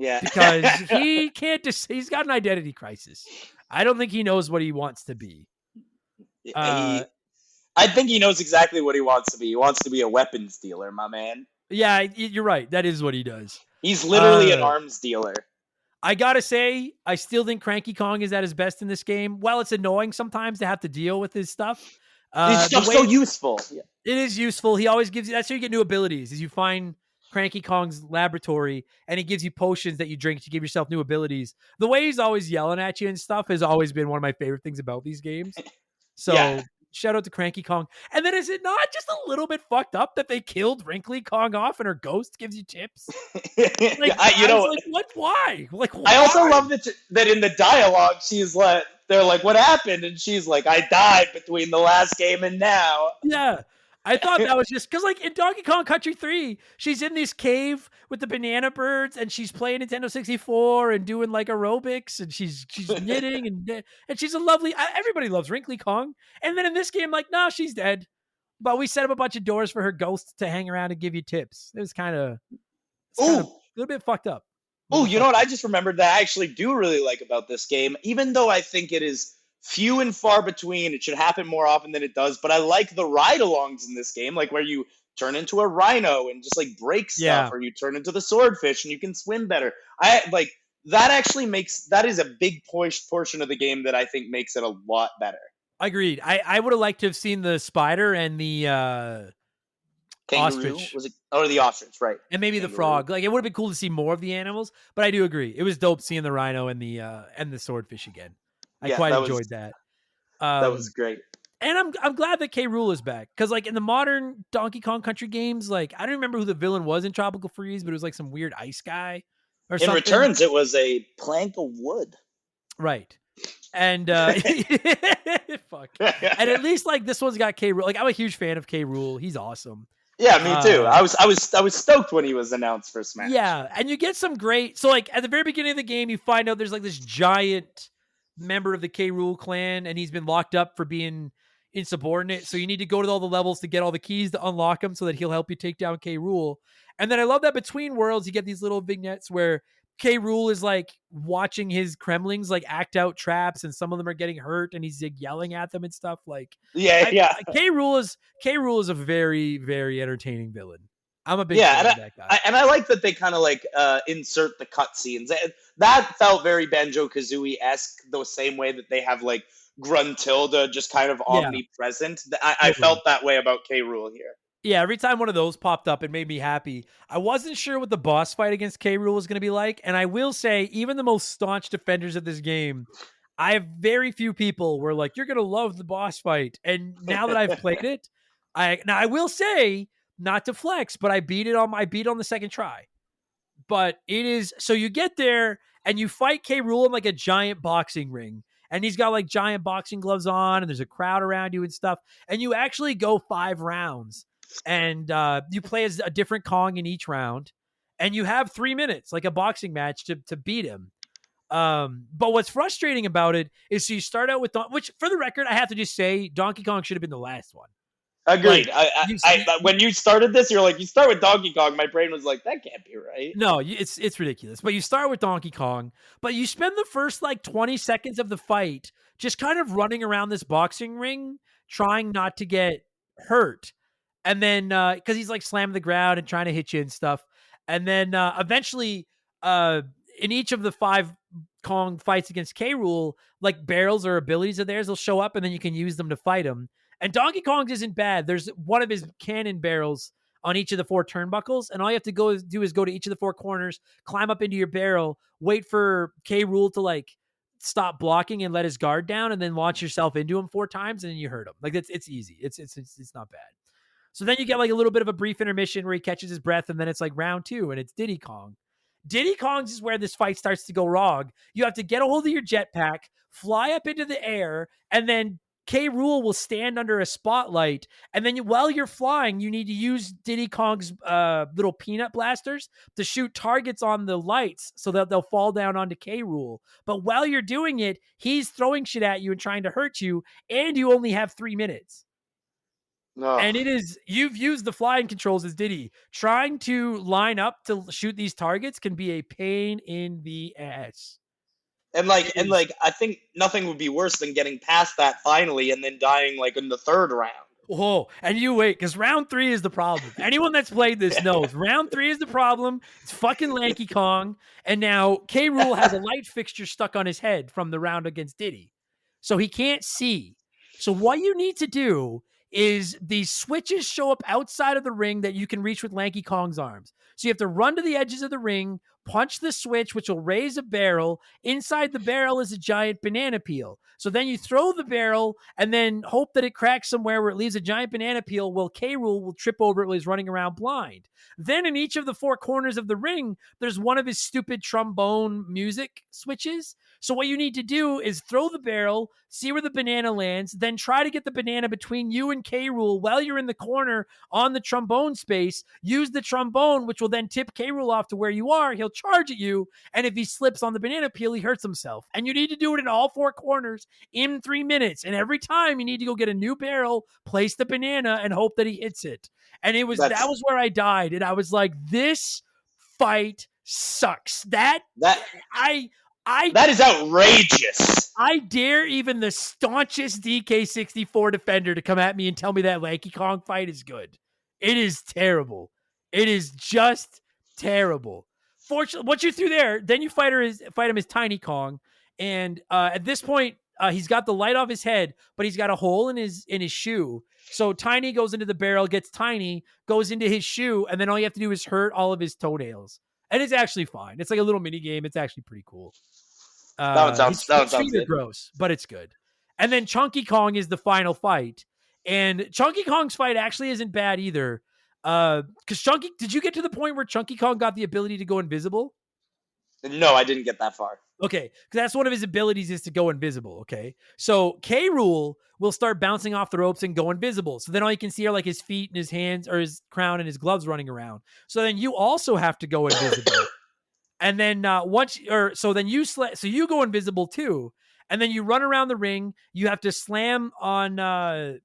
Yeah. because he can't he's got an identity crisis. I don't think he knows what he wants to be. I think he knows exactly what he wants to be. He wants to be a weapons dealer, my man. Yeah, you're right. That is what he does. He's literally an arms dealer. I gotta say, I still think Cranky Kong is at his best in this game. While it's annoying sometimes to have to deal with his stuff, His stuff's so useful. Yeah. It is useful. He always gives you, that's how you get new abilities, is you find Cranky Kong's laboratory and he gives you potions that you drink to give yourself new abilities. The way he's always yelling at you and stuff has always been one of my favorite things about these games. So shout out to Cranky Kong. And then is it not just a little bit fucked up that they killed Wrinkly Kong off and her ghost gives you tips? Like, what? Why? Like, why? I also love that in the dialogue, she's like, they're like, what happened? And she's like, I died between the last game and now. Yeah. I thought that was just because, like, in Donkey Kong Country 3, she's in this cave with the banana birds and she's playing Nintendo 64 and doing like aerobics and she's knitting and she's a lovely. Everybody loves Wrinkly Kong. And then in this game, like, no, she's dead. But we set up a bunch of doors for her ghost to hang around and give you tips. It was kind of a little bit fucked up. Oh, you know what? I just remembered that I actually do really like about this game, even though I think it is few and far between. It should happen more often than it does, but I like the ride-alongs in this game, like where you turn into a rhino and just like break stuff, or you turn into the swordfish and you can swim better. I like that. Actually that is a big portion of the game that I think makes it a lot better. Agreed. I would have liked to have seen the spider and the kangaroo? ostrich. Was it? Oh, the ostrich, right? And maybe kangaroo. The frog. Like, it would have been cool to see more of the animals, but I do agree. It was dope seeing the rhino and the swordfish again. I quite enjoyed that. That was great. And I'm glad that K. Rool is back, because like in the modern Donkey Kong Country games, like I don't remember who the villain was in Tropical Freeze, but it was like some weird ice guy or something. In Returns, it was a plank of wood. Right. And fuck. And at least like this one's got K. Rool. Like, I'm a huge fan of K. Rool. He's awesome. Yeah, me too. I was stoked when he was announced for Smash. Yeah, and you get some great. So like at the very beginning of the game, you find out there's like this giant member of the K. Rool clan, and he's been locked up for being insubordinate. So you need to go to all the levels to get all the keys to unlock him, so that he'll help you take down K. Rool. And then I love that between worlds, you get these little vignettes where K. Rool is like watching his Kremlings like act out traps, and some of them are getting hurt, and he's like yelling at them and stuff. Like, K. Rool is a very, very entertaining villain. I'm a big fan of that guy. And I like that they kind of like insert the cutscenes. That felt very Banjo-Kazooie-esque, the same way that they have like Gruntilda just kind of omnipresent. I felt that way about K. Rool here. Yeah, every time one of those popped up, it made me happy. I wasn't sure what the boss fight against K. Rool was going to be like, and I will say, even the most staunch defenders of this game, I have very few people were like, you're going to love the boss fight. And now that I've played it, I will say, not to flex, but I beat it on the second try. But it is, so you get there and you fight K. Rool in like a giant boxing ring. And he's got like giant boxing gloves on, and there's a crowd around you and stuff. And you actually go 5 rounds. And you play as a different Kong in each round. And you have 3 minutes, like a boxing match, to beat him. But what's frustrating about it is you start out with, which for the record, I have to just say, Donkey Kong should have been the last one. Agreed. Like, when you started this, you're like, you start with Donkey Kong. My brain was like, that can't be right. No, it's ridiculous. But you start with Donkey Kong, but you spend the first like 20 seconds of the fight just kind of running around this boxing ring, trying not to get hurt. And then, because he's like slamming the ground and trying to hit you and stuff. And then eventually, in each of the 5 Kong fights against K. Rool, like barrels or abilities of theirs will show up, and then you can use them to fight him. And Donkey Kong's isn't bad. There's one of his cannon barrels on each of the 4 turnbuckles, and all you have to do is go to each of the 4 corners, climb up into your barrel, wait for K. Rool to like stop blocking and let his guard down, and then launch yourself into him 4 times, and then you hurt him. Like, it's easy. It's not bad. So then you get like a little bit of a brief intermission where he catches his breath, and then it's like round 2, and it's Diddy Kong. Diddy Kong's is where this fight starts to go wrong. You have to get a hold of your jetpack, fly up into the air, and then K. Rool will stand under a spotlight, and then while you're flying, you need to use Diddy Kong's little peanut blasters to shoot targets on the lights so that they'll fall down onto K. Rool. But while you're doing it, he's throwing shit at you and trying to hurt you, and you only have 3 minutes. Ugh. And you've used the flying controls as Diddy. Trying to line up to shoot these targets can be a pain in the ass. And I think nothing would be worse than getting past that finally and then dying like in the third round. Oh, and you wait, because round 3 is the problem. Anyone that's played this knows round 3 is the problem. It's fucking Lanky Kong. And now K. Rool has a light fixture stuck on his head from the round against Diddy. So he can't see. So what you need to do is these switches show up outside of the ring that you can reach with Lanky Kong's arms. So you have to run to the edges of the ring, punch the switch, which will raise a barrel. Inside the barrel is a giant banana peel. So then you throw the barrel and then hope that it cracks somewhere where it leaves a giant banana peel. Well, K. Rool will trip over it while he's running around blind. Then in each of the 4 corners of the ring, there's one of his stupid trombone music switches. So what you need to do is throw the barrel, see where the banana lands, then try to get the banana between you and K. Rool while you're in the corner on the trombone space. Use the trombone, which will then tip K. Rool off to where you are. He'll charge at you, and if he slips on the banana peel, he hurts himself. And you need to do it in all 4 corners in 3 minutes. And every time you need to go get a new barrel, place the banana, and hope that he hits it. And that was where I died. And I was like, this fight sucks. That is outrageous. I dare even the staunchest DK64 defender to come at me and tell me that Lanky Kong fight is good. It is terrible. It is just terrible. Fortunately, once you're through there, then you fight him as Tiny Kong. And at this point, he's got the light off his head, but he's got a hole in his shoe. So Tiny goes into the barrel, gets Tiny, goes into his shoe, and then all you have to do is hurt all of his toenails. And it's actually fine. It's like a little mini game. It's actually pretty cool. That one sounds good. Gross, but it's good. And then Chunky Kong is the final fight. And Chunky Kong's fight actually isn't bad either. Because did you get to the point where Chunky Kong got the ability to go invisible? No, I didn't get that far. Okay, because that's one of his abilities is to go invisible, okay? So K. Rool will start bouncing off the ropes and go invisible. So then all you can see are like his feet and his hands or his crown and his gloves running around. So then you also have to go invisible. And then you go invisible too. And then you run around the ring. You have to slam on I'm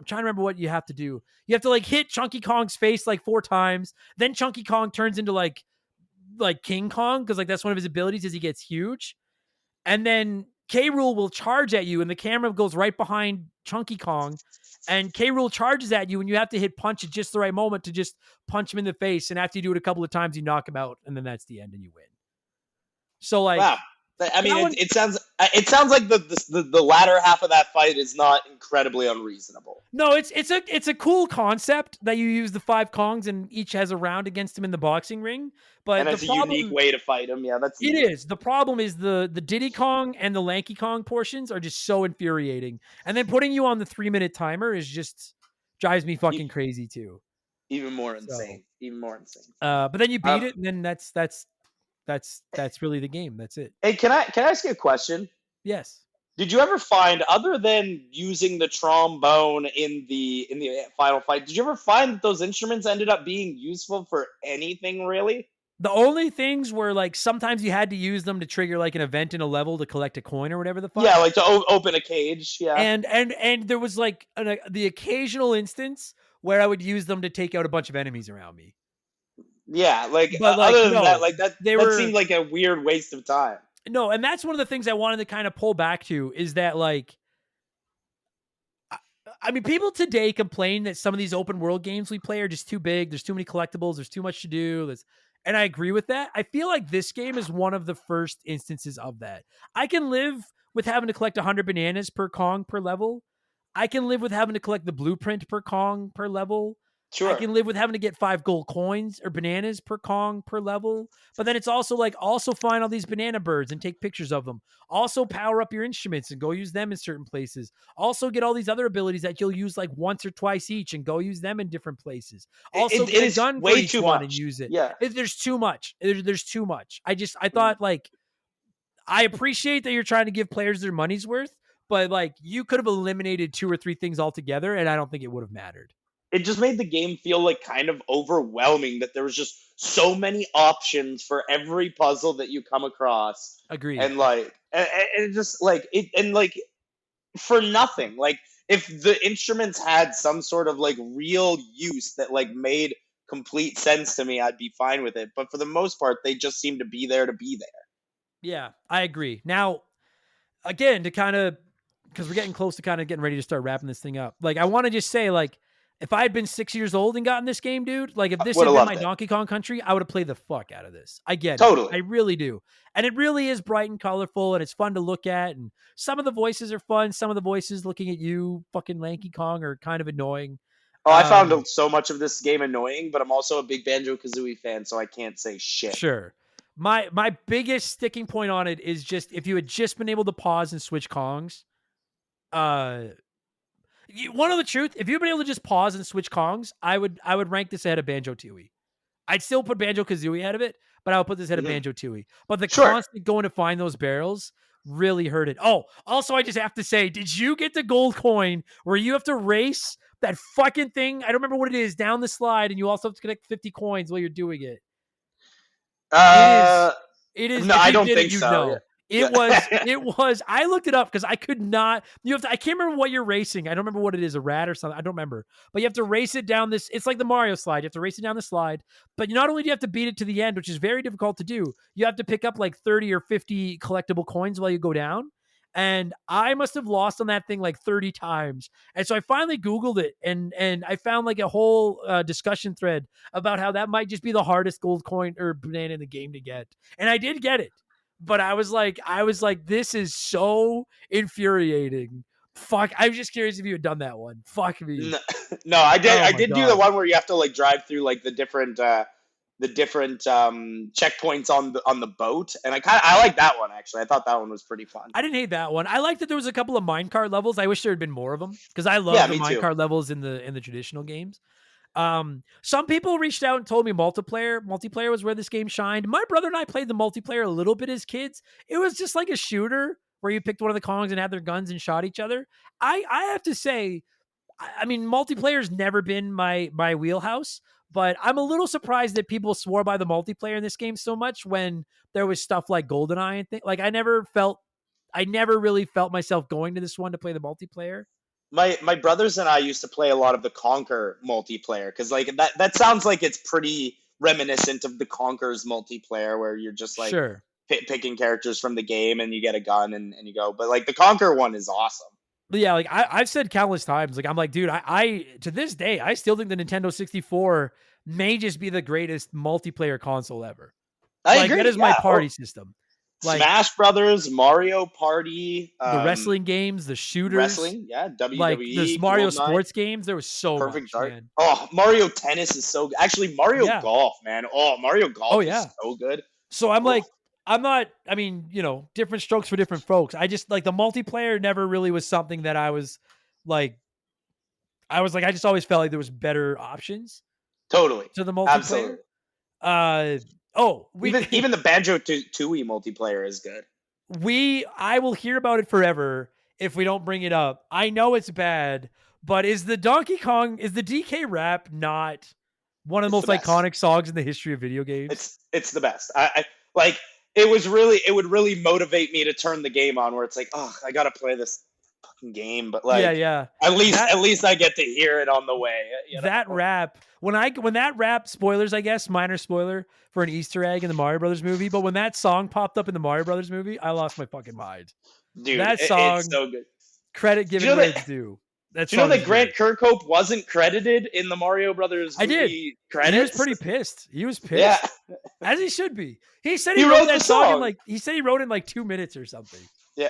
trying to remember what you have to do. You have to like hit Chunky Kong's face like 4 times. Then Chunky Kong turns into like King Kong, because like that's one of his abilities is he gets huge. And then K. Rool will charge at you, and the camera goes right behind Chunky Kong, and K. Rool charges at you, and you have to hit punch at just the right moment to just punch him in the face. And after you do it a couple of times, you knock him out, and then that's the end, and you win. So like, wow. I mean, it sounds like the latter half of that fight is not incredibly unreasonable. No, it's a cool concept that you use the 5 Kongs and each has a round against him in the boxing ring. But it's a unique way to fight him. Yeah, it is. The problem is the Diddy Kong and the Lanky Kong portions are just so infuriating. And then putting you on the 3-minute timer is just drives me fucking crazy too. Even more insane. But then you beat it, and then that's really the game. That's it. Hey, can I ask you a question? Yes. Did you ever find, other than using the trombone in the final fight, did you ever find that those instruments ended up being useful for anything really? The only things were like sometimes you had to use them to trigger like an event in a level to collect a coin or whatever the fuck. Yeah, like to open a cage. Yeah. And there was like the occasional instance where I would use them to take out a bunch of enemies around me. Yeah, other than that, like that seemed like a weird waste of time. No, and that's one of the things I wanted to kind of pull back to is that like, I mean, people today complain that some of these open world games we play are just too big. There's too many collectibles. There's too much to do. And I agree with that. I feel like this game is one of the first instances of that. I can live with having to collect 100 bananas per Kong per level. I can live with having to collect the blueprint per Kong per level. Sure. I can live with having to get 5 gold coins or bananas per Kong per level. But then it's also like, also find all these banana birds and take pictures of them. Also power up your instruments and go use them in certain places. Also get all these other abilities that you'll use like once or twice each and go use them in different places. Also get a gun for each one and use it. Yeah. There's too much. There's too much. I thought like, I appreciate that you're trying to give players their money's worth, but like you could have eliminated 2 or 3 things altogether and I don't think it would have mattered. It just made the game feel like kind of overwhelming that there was just so many options for every puzzle that you come across. Agreed. And like, and just like it, and like for nothing. Like if the instruments had some sort of like real use that like made complete sense to me, I'd be fine with it. But for the most part, they just seem to be there to be there. Yeah, I agree. Now, again, to kind of, because we're getting close to kind of getting ready to start wrapping this thing up. Like, I want to just say, like, if I had been 6 years old and gotten this game, dude, like if this had Would've been loved my it. Donkey Kong Country, I would have played the fuck out of this. I get it. Totally. I really do. And it really is bright and colorful and it's fun to look at. And some of the voices are fun. Some of the voices looking at you, fucking Lanky Kong, are kind of annoying. Oh, I found so much of this game annoying, but I'm also a big Banjo-Kazooie fan, so I can't say shit. Sure. My biggest sticking point on it is just if you had just been able to pause and switch Kongs, one of the truth, if you'd been able to just pause and switch Kongs, I would rank this ahead of Banjo-Tooie. I'd still put Banjo-Kazooie ahead of it, but I would put this ahead of Banjo-Tooie. But the constant going to find those barrels really hurt it. Oh, also I just have to say, did you get the gold coin where you have to race that fucking thing? I don't remember what it is, down the slide, and you also have to collect 50 coins while you're doing it. It is. No, I don't think so. Yeah. It was, I looked it up because I could not, I can't remember what you're racing. I don't remember what it is, a rat or something. I don't remember, but you have to race it down this. It's like the Mario slide. You have to race it down the slide, but not only do you have to beat it to the end, which is very difficult to do, you have to pick up like 30 or 50 collectible coins while you go down. And I must have lost on that thing like 30 times. And so I finally Googled it and I found like a whole discussion thread about how that might just be the hardest gold coin or banana in the game to get. And I did get it. But I was like, this is so infuriating. Fuck. I was just curious if you had done that one. Fuck me. No, I did. I did do the one where you have to like drive through like the different checkpoints on the boat, and I like that one actually. I thought that one was pretty fun. I didn't hate that one. I liked that there was a couple of minecart levels. I wish there had been more of them because I love the minecart levels in the traditional games. Some people reached out and told me multiplayer was where this game shined. My brother and I played the multiplayer a little bit as kids. It was just like a shooter where you picked one of the Kongs and had their guns and shot each other. I have to say, I mean, multiplayer's never been my wheelhouse, but I'm a little surprised that people swore by the multiplayer in this game so much when there was stuff like GoldenEye and things. Like I never really felt myself going to this one to play the multiplayer. My brothers and I used to play a lot of the Conquer multiplayer because like that sounds like it's pretty reminiscent of the Conquer's multiplayer where you're just like picking characters from the game and you get a gun and you go. But like the Conquer one is awesome. But yeah, like I've said countless times, like I'm like, dude, I to this day I still think the Nintendo 64 may just be the greatest multiplayer console ever. I agree. That is my party system. Like Smash Brothers, Mario Party, the wrestling games, the shooters, WWE, like the Mario sports games. There was so perfect much, man. Oh, Mario Tennis is so good. Actually, Mario Golf, man. Oh, Mario Golf is so good. So I'm like, I'm not. I mean, different strokes for different folks. I just like the multiplayer never really was something that I was like. I just always felt like there was better options. Totally. To the multiplayer. Absolutely. Even the Banjo-Tooie multiplayer is good. I will hear about it forever if we don't bring it up. I know it's bad, but is the DK rap not one of the most iconic songs in the history of video games? It's the best. I like it would really motivate me to turn the game on where it's like, oh, I gotta play this fucking game, but like at least I get to hear it on the way. That rap when that rap, spoilers, I guess, minor spoiler for an Easter egg in the Mario Brothers movie, but when that song popped up in the Mario Brothers movie, I lost my fucking mind. Dude, that song, it's so good. Credit given where it's due. Do you know that Grant Kirkhope wasn't credited in the Mario Brothers movie? I did. Credits? He was pretty pissed. He was pissed. Yeah. As he should be. He said he wrote that song in like 2 minutes or something. Yeah.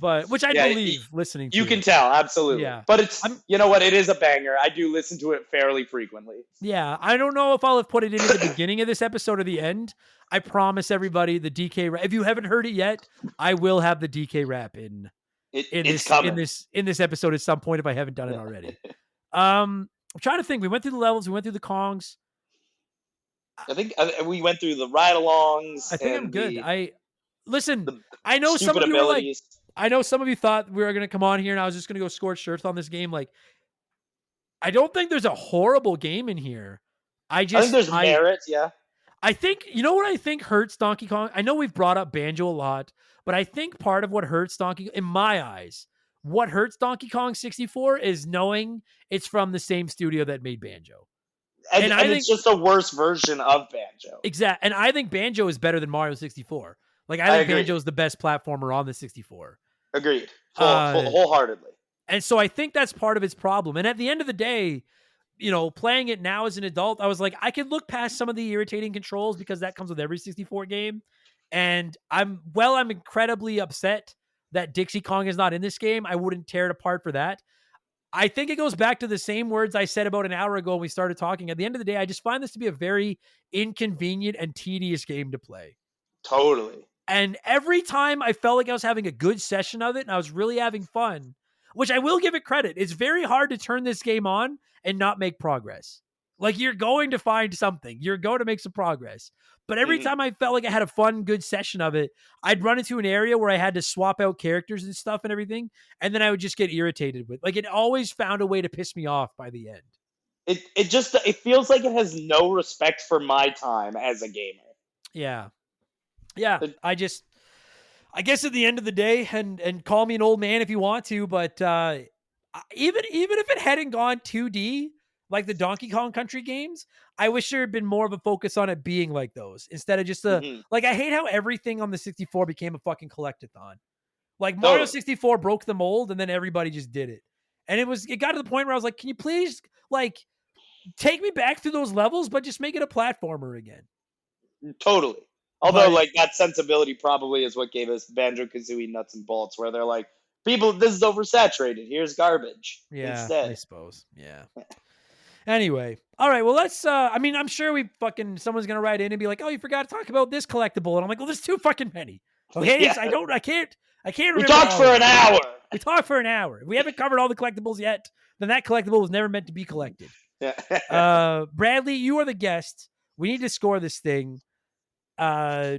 But which I believe listening to. You can tell, absolutely. Yeah. But you know what? It is a banger. I do listen to it fairly frequently. Yeah. I don't know if I'll have put it in at the beginning of this episode or the end. I promise everybody the DK rap. If you haven't heard it yet, I will have the DK rap in this episode at some point if I haven't done it already. I'm trying to think. We went through the levels. We went through the Kongs. I think we went through the ride-alongs. I think I'm good. I know some of you were like, I know some of you thought we were going to come on here and I was just going to go scorched earth on this game. Like, I don't think there's a horrible game in here. I think there's merit. Yeah. I think, you know what I think hurts Donkey Kong? I know we've brought up Banjo a lot, but I think part of what hurts Donkey, in my eyes, What hurts Donkey Kong 64 is knowing it's from the same studio that made Banjo. And I think it's just a worse version of Banjo. Exactly. And I think Banjo is better than Mario 64. Like, I think Banjo is the best platformer on the 64. Agreed. Wholeheartedly. And so I think that's part of its problem. And at the end of the day, you know, playing it now as an adult, I was like, I can look past some of the irritating controls because that comes with every 64 game. And I'm incredibly upset that Dixie Kong is not in this game. I wouldn't tear it apart for that. I think it goes back to the same words I said about an hour ago when we started talking. At the end of the day, I just find this to be a very inconvenient and tedious game to play. Totally. And every time I felt like I was having a good session of it and I was really having fun, which I will give it credit. It's very hard to turn this game on and not make progress. Like, you're going to find something. You're going to make some progress. But every time I felt like I had a fun, good session of it, I'd run into an area where I had to swap out characters and stuff and everything. And then I would just get irritated with. Like, it always found a way to piss me off by the end. It feels like it has no respect for my time as a gamer. Yeah. Yeah. I guess at the end of the day, and call me an old man if you want to, but even if it hadn't gone 2D, like the Donkey Kong Country games, I wish there had been more of a focus on it being like those instead of just like, I hate how everything on the 64 became a fucking collectathon. Like, Mario 64 broke the mold and then everybody just did it. And it got to the point where I was like, can you please, like, take me back through those levels, but just make it a platformer again? Totally. Although, like, that sensibility probably is what gave us Banjo-Kazooie Nuts and Bolts, where they're like, people, this is oversaturated. Here's garbage. Yeah, instead. I suppose. Yeah. Anyway, all right. Well, let's. I'm sure someone's gonna write in and be like, "Oh, you forgot to talk about this collectible," and I'm like, "Well, there's too fucking many." Okay, Yeah. I can't remember. We talked for an hour. We talked for an hour. If we haven't covered all the collectibles yet, then that collectible was never meant to be collected. Yeah. Bradley, you are the guest. We need to score this thing. I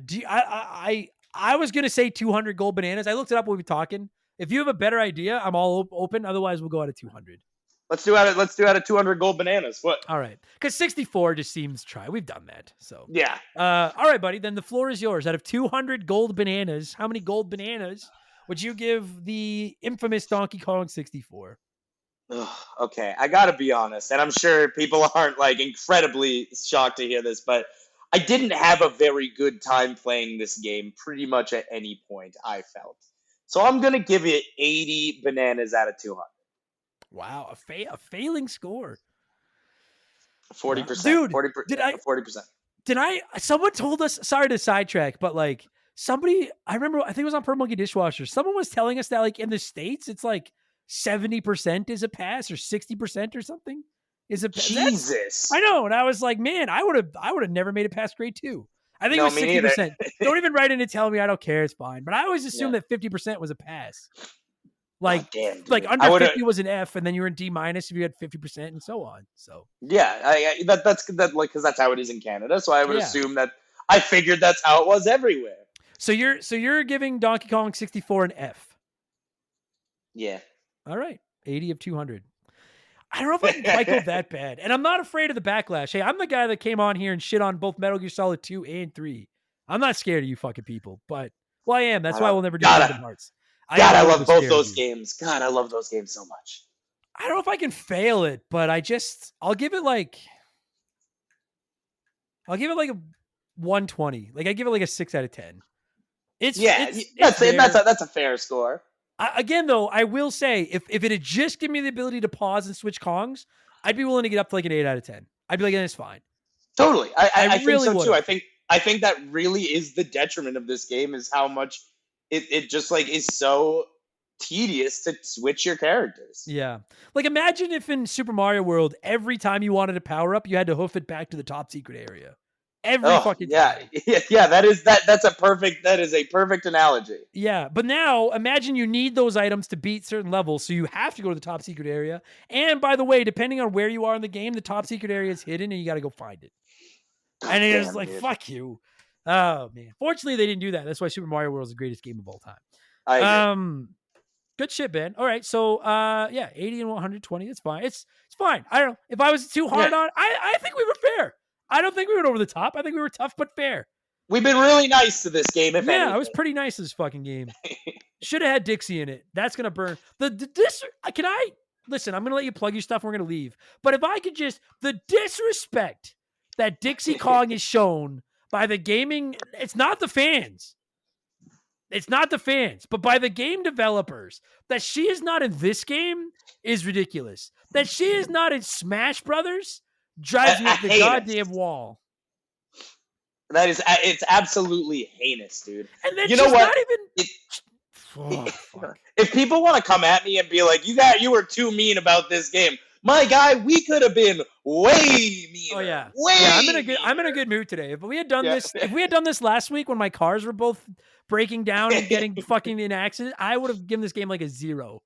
was gonna say 200 gold bananas. I looked it up when we were talking. If you have a better idea, I'm all open. Otherwise, we'll go out of 200. Let's do out of 200 gold bananas. What? All right, because 64 just seems try. We've done that, so yeah. All right, buddy. Then the floor is yours. Out of 200 gold bananas, how many gold bananas would you give the infamous Donkey Kong 64? Okay, I gotta be honest, and I'm sure people aren't like incredibly shocked to hear this, but I didn't have a very good time playing this game pretty much at any point, I felt. So I'm going to give it 80 bananas out of 200. Wow, a failing score. 40%. Dude, 40%. Someone told us, sorry to sidetrack, but like I think it was on Per Monkey Dishwasher. Someone was telling us that like in the States, it's like 70% is a pass or 60% or something. Jesus. I know. And I was like, man, I would have never made it past grade 2. I think it was 60%. Don't even write in and tell me I don't care. It's fine. But I always assumed that 50% was a pass. Like, under 50 was an F, and then you were in D- if you had 50% and so on. So yeah, that's because that's how it is in Canada. So I would assume that I figured that's how it was everywhere. So you're giving Donkey Kong 64 an F. Yeah. All right. 80 of 200. I don't know if I can quite go that bad. And I'm not afraid of the backlash. Hey, I'm the guy that came on here and shit on both Metal Gear Solid 2 and 3. I'm not scared of you fucking people, but I am. That's why we'll never do Kingdom Hearts. I love both those games. God, I love those games so much. I don't know if I can fail it, but I'll give it like a 120. Like, I give it like a 6 out of 10. That's a fair score. Again, though, I will say, if it had just given me the ability to pause and switch Kongs, I'd be willing to get up to like an 8 out of 10. I'd be like, it's fine. Totally. I really think so would. too. I think that really is the detriment of this game, is how much it just like is so tedious to switch your characters. Yeah. Like, imagine if in Super Mario World, every time you wanted a power up, you had to hoof it back to the top secret area. Every fucking time. Yeah, that is a perfect analogy. Yeah, but now imagine you need those items to beat certain levels, so you have to go to the top secret area. And by the way, depending on where you are in the game, the top secret area is hidden and you got to go find it. And it is like, fuck you. Oh man. Fortunately, they didn't do that. That's why Super Mario World is the greatest game of all time. I agree. Good shit, Ben. All right, so 80 and 120. It's fine. It's fine. I don't know. If I was too hard on, I think we were fair. I don't think we went over the top. I think we were tough but fair. We've been really nice to this game, if anything. I was pretty nice to this fucking game. Should have had Dixie in it. That's gonna burn. Can I listen? I'm gonna let you plug your stuff. And we're gonna leave. But if I could just the disrespect that Dixie Kong is shown by the gaming, it's not the fans. It's not the fans, but by the game developers. That she is not in this game is ridiculous. That she is not in Smash Brothers drives me up the goddamn wall. That is, it's absolutely heinous, dude. And then you know what? Fuck. If people want to come at me and be like, you were too mean about this game, my guy, we could have been way meaner. Oh yeah, way. Yeah, I'm in a good mood today. If we had done this last week when my cars were both breaking down and getting fucking in accidents, I would have given this game like a 0.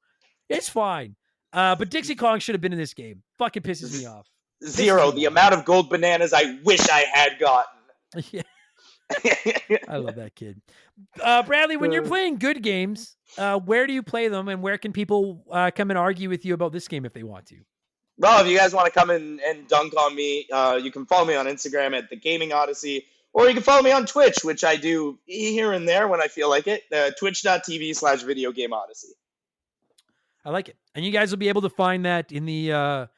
It's fine. But Dixie Kong should have been in this game. Fucking pisses me off. 0. The amount of gold bananas I wish I had gotten. Yeah. I love that kid. Bradley, when you're playing good games, where do you play them, and where can people come and argue with you about this game if they want to? Well, if you guys want to come in and dunk on me, you can follow me on Instagram at The Gaming Odyssey, or you can follow me on Twitch, which I do here and there when I feel like it, twitch.tv/videogameodyssey. I like it. And you guys will be able to find that in the,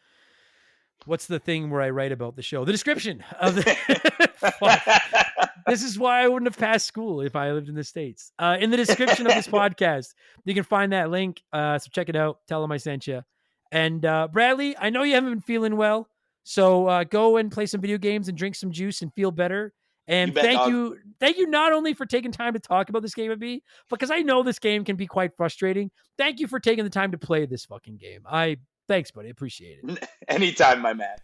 what's the thing where I write about the show? The description of the... This is why I wouldn't have passed school if I lived in the States. In the description of this podcast, you can find that link. So check it out. Tell them I sent you. And Bradley, I know you haven't been feeling well, so go and play some video games and drink some juice and feel better. And thank you not only for taking time to talk about this game with me, because I know this game can be quite frustrating. Thank you for taking the time to play this fucking game. Thanks, buddy. Appreciate it. Anytime, my man.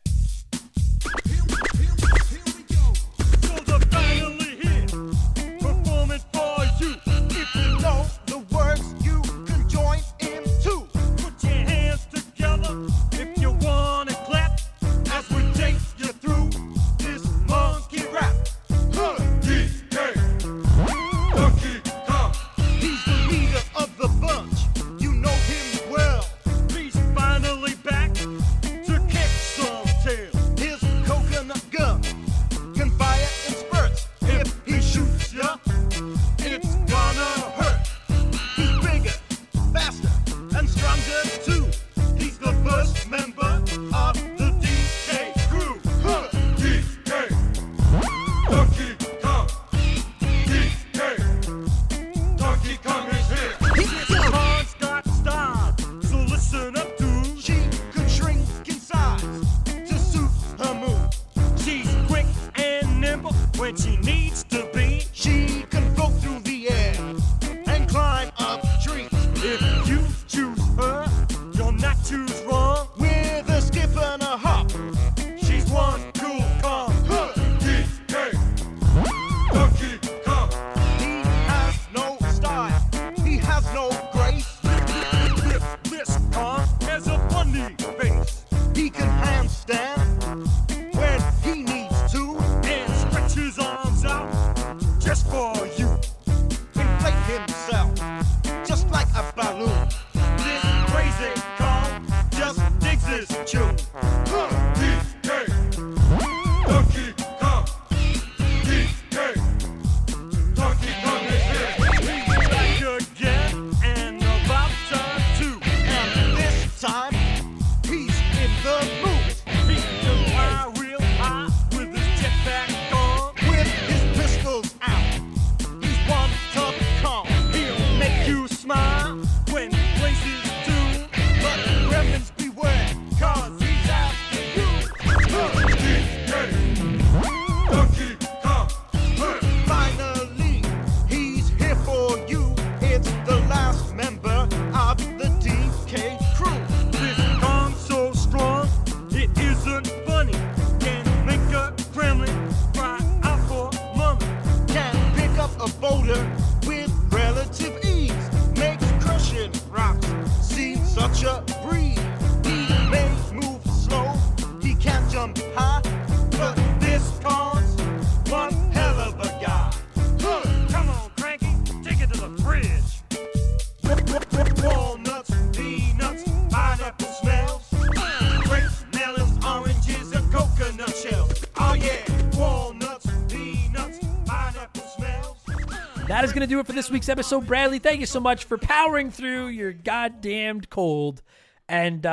When she needs to be, she can go through the air and climb up trees. If you choose her, you'll not choose wrong. With a skip and a hop, she's one cool Kong. DK, Donkey Kong. He has no style, he has no grace. This Kong has a funny face. He can handstand when he needs to, and stretch his arms out just for you. Inflate himself just like a balloon. This crazy Kong just digs his tune. DK, Donkey Kong. DK, Donkey Kong is here. He's back again and about turn 2. And this time, he's in the mood. He can fly real high with his jetpack on, with his pistols out. That is going to do it for this week's episode. Bradley, thank you so much for powering through your goddamned cold and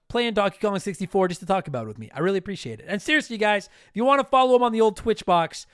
playing Donkey Kong 64 just to talk about it with me. I really appreciate it. And seriously, guys, if you want to follow him on the old Twitch box,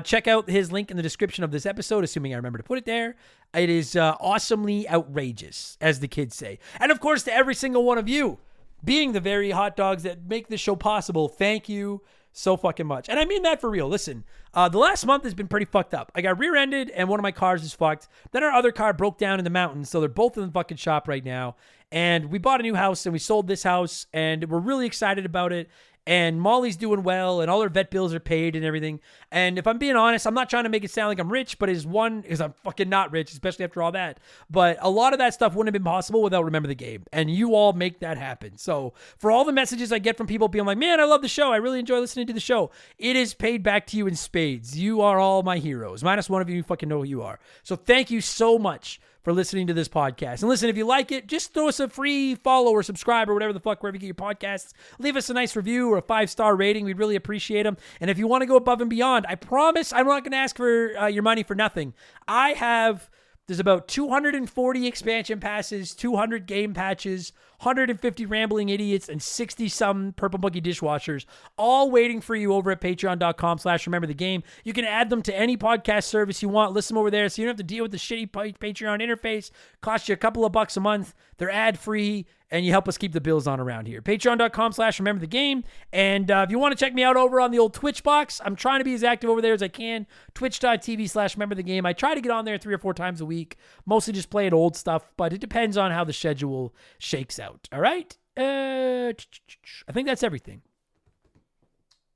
check out his link in the description of this episode, assuming I remember to put it there. It is awesomely outrageous, as the kids say. And of course, to every single one of you, being the very hot dogs that make this show possible, thank you so fucking much. And I mean that for real. Listen, the last month has been pretty fucked up. I got rear-ended and one of my cars is fucked. Then our other car broke down in the mountains, so they're both in the fucking shop right now. And we bought a new house and we sold this house and we're really excited about it. And Molly's doing well and all her vet bills are paid and everything. And if I'm being honest, I'm not trying to make it sound like I'm rich, but because I'm fucking not rich, especially after all that. But a lot of that stuff wouldn't have been possible without Remember the Game. And you all make that happen. So for all the messages I get from people being like, man, I love the show. I really enjoy listening to the show. It is paid back to you in spades. You are all my heroes. Minus one of you fucking know who you are. So thank you so much for listening to this podcast. And listen, if you like it, just throw us a free follow or subscribe or whatever the fuck, wherever you get your podcasts. Leave us a nice review or a 5-star rating. We'd really appreciate them. And if you want to go above and beyond, I promise I'm not going to ask for your money for nothing. There's about 240 expansion passes, 200 game patches, 150 rambling idiots, and 60-some Purple Monkey dishwashers, all waiting for you over at patreon.com/rememberthegame. You can add them to any podcast service you want. List them over there so you don't have to deal with the shitty Patreon interface. Cost you a couple of bucks a month. They're ad-free, and you help us keep the bills on around here. Patreon.com/rememberthegame. And if you want to check me out over on the old Twitch box, I'm trying to be as active over there as I can. Twitch.tv/rememberthegame. I try to get on there 3 or 4 times a week, mostly just playing old stuff, but it depends on how the schedule shakes out. All right? I think that's everything.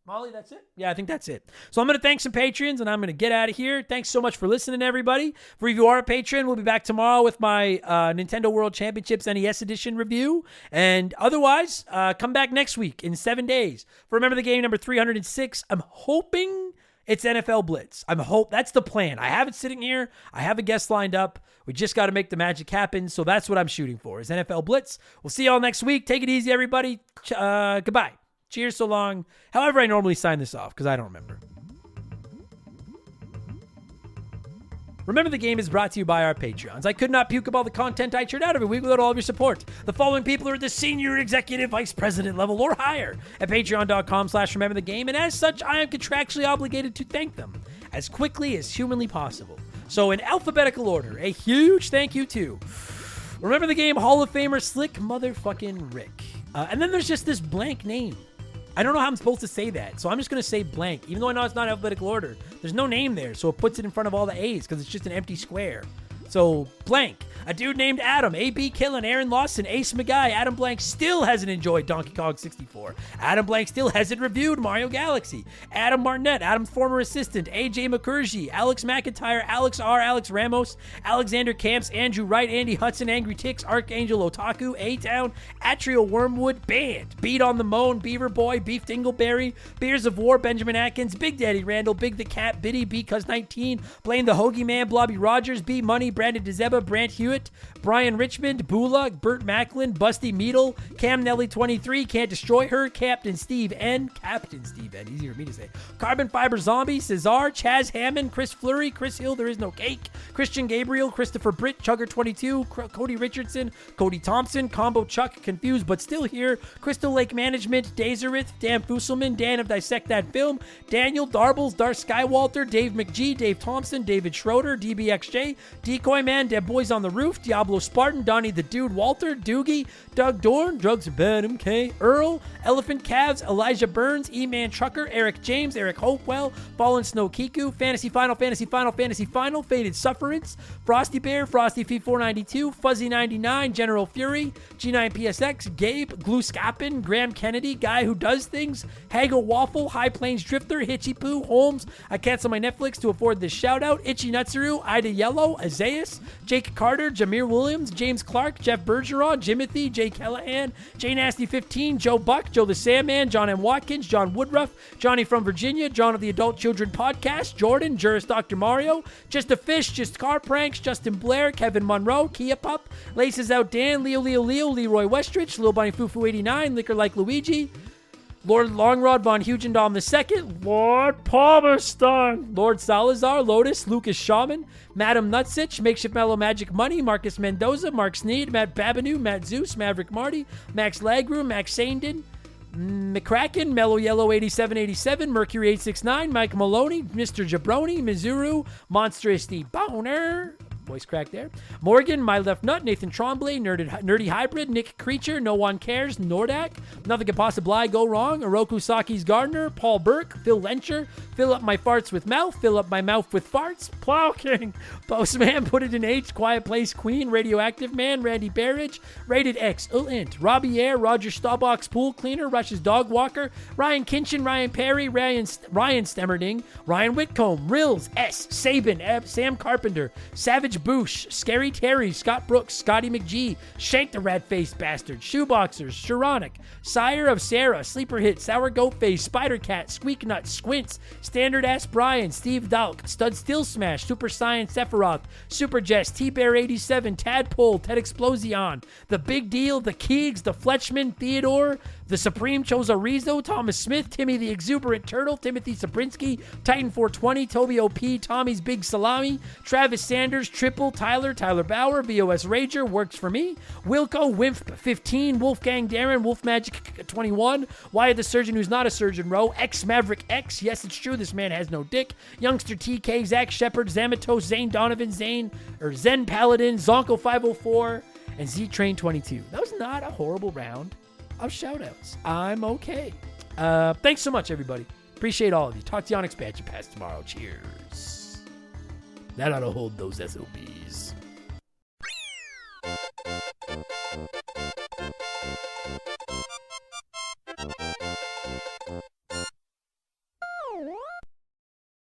Molly, that's it? Yeah, I think that's it. So I'm going to thank some patrons, and I'm going to get out of here. Thanks so much for listening, everybody. For if you are a patron, we'll be back tomorrow with my Nintendo World Championships NES Edition review. And otherwise, come back next week in 7 days for Remember the Game number 306. I'm hoping it's NFL Blitz. That's the plan. I have it sitting here. I have a guest lined up. We just got to make the magic happen. So that's what I'm shooting for, is NFL Blitz. We'll see you all next week. Take it easy, everybody. Goodbye. Cheers, so long. However I normally sign this off, because I don't remember. Remember the Game is brought to you by our Patreons. I could not puke up all the content I churn out every week without all of your support. The following people are at the senior executive vice president level or higher at patreon.com/rememberthegame, and as such, I am contractually obligated to thank them as quickly as humanly possible. So in alphabetical order, a huge thank you to Remember the Game Hall of Famer Slick Motherfucking Rick. And then there's just this blank name. I don't know how I'm supposed to say that, so I'm just going to say blank. Even though I know it's not alphabetical order, there's no name there, so it puts it in front of all the A's because it's just an empty square. So, blank. A dude named Adam, A.B. Killen, Aaron Lawson, Ace McGuy. Adam Blank still hasn't enjoyed Donkey Kong 64. Adam Blank still hasn't reviewed Mario Galaxy. Adam Marnett, Adam's former assistant, A.J. McCurgy, Alex McIntyre, Alex R., Alex Ramos, Alexander Camps, Andrew Wright, Andy Hudson, Angry Ticks, Archangel Otaku, A-Town, Atrio Wormwood, Band, Beat on the Moan, Beaver Boy, Beef Dingleberry, Beers of War, Benjamin Atkins, Big Daddy Randall, Big the Cat, Biddy, B Cuz 19, Blame the Hoagie Man, Blobby Rogers, B Money, Brandon DeZeba, Brant Hewitt, Brian Richmond, Bula, Burt Macklin, Busty Meadle, Cam Nelly 23, Can't Destroy Her, Captain Steve N, easier for me to say, Carbon Fiber Zombie, Cesar, Chaz Hammond, Chris Fleury, Chris Hill, There Is No Cake, Christian Gabriel, Christopher Britt, Chugger 22, Cody Richardson, Cody Thompson, Combo Chuck, Confused But Still Here, Crystal Lake Management, Dazerith, Dan Fusselman, Dan of Dissect That Film, Daniel Darbles, Darth Skywalter, Dave McGee, Dave Thompson, David Schroeder, DBXJ, Decoy Man, Dead Boys on the Roof, Diablo Spartan, Donnie the Dude, Walter, Doogie, Doug Dorn, Drugs of Bad MK, Earl, Elephant Calves, Elijah Burns, E-Man Trucker, Eric James, Eric Hopewell, Fallen Snow Kiku, Fantasy Final, Faded Sufferance, Frosty Bear, Frosty Fee 492, Fuzzy 99, General Fury, G9PSX, Gabe, Glue Scoppin, Graham Kennedy, Guy Who Does Things, Haggle Waffle, High Plains Drifter, Hitchy Poo, Holmes, I cancel my Netflix to afford this shout out, Itchy Nutsuru, Ida Yellow, Azaius, Jake Carter, Jameer Williams, James Clark, Jeff Bergeron, Jimothy, Jay Callahan, Jay Nasty 15, Joe Buck, Joe the Sandman, John M. Watkins, John Woodruff, Johnny from Virginia, John of the Adult Children Podcast, Jordan, Juris Dr. Mario, Just a Fish, Just Car Pranks, Justin Blair, Kevin Monroe, Kia Pup, Laces Out Dan, Leo, Leroy Westrich, Lil Bunny Fufu 89, Liquor Like Luigi, Lord Longrod von Hugendom II, Lord Palmerston, Lord Salazar, Lotus, Lucas Shaman, Madam Nutsitch, Makeshift Mellow Magic Money, Marcus Mendoza, Mark Sneed, Matt Babanu, Matt Zeus, Maverick Marty, Max Lagru, Max Sandin, McCracken, Mellow Yellow 8787, Mercury 869, Mike Maloney, Mr. Jabroni, Mizuru, Monstrous the Boner, voice crack there, Morgan, My Left Nut, Nathan Tremblay, Nerdy Hybrid, Nick Creature, No One Cares, Nordak, Nothing Could Possibly Go Wrong, Oroku Saki's Gardener, Paul Burke, Phil Lencher, Fill Up My Farts with Mouth, Fill Up My Mouth with Farts, Plow King, Postman, Put It in H, Quiet Place Queen, Radioactive Man, Randy Barrage, Rated X, Int, Robbie Air, Roger Staubox Pool Cleaner, Rush's Dog Walker, Ryan Kinchin, Ryan Perry, Ryan Stemmerding, Ryan Whitcomb, Rills, S, Sabin, Sam Carpenter, Savage Boosh, Scary Terry, Scott Brooks, Scotty McGee, Shank the Rat-Faced Bastard, Shoeboxers, Shironic, Sire of Sarah, Sleeper Hit, Sour Goat Face, Spider Cat, Squeak Nut, Squints, Standard Ass Brian, Steve Dalk, Stud Steel Smash, Super Science Sephiroth, Super Jess, T-Bear 87, Tadpole, Ted Explosion, The Big Deal, The Keegs, The Fletchman, Theodore, The Supreme Chozorizo, Thomas Smith, Timmy the Exuberant Turtle, Timothy Sabrinsky, Titan 420, Toby OP, Tommy's Big Salami, Travis Sanders, Triple, Tyler Bauer, VOS Rager, Works For Me, Wilco, Wimp 15, Wolfgang Darren, Wolf Magic 21, Wyatt the Surgeon Who's Not a Surgeon Row, X Maverick X, yes it's true, this man has no dick, Youngster TK, Zach Shepard, Zamatos, Zane Donovan, Zen Paladin, Zonko 504, and Z-Train 22. That was not a horrible round of shoutouts. I'm okay. Thanks so much, everybody. Appreciate all of you. Talk to you on Expansion Pass tomorrow. Cheers. That ought to hold those SOBs.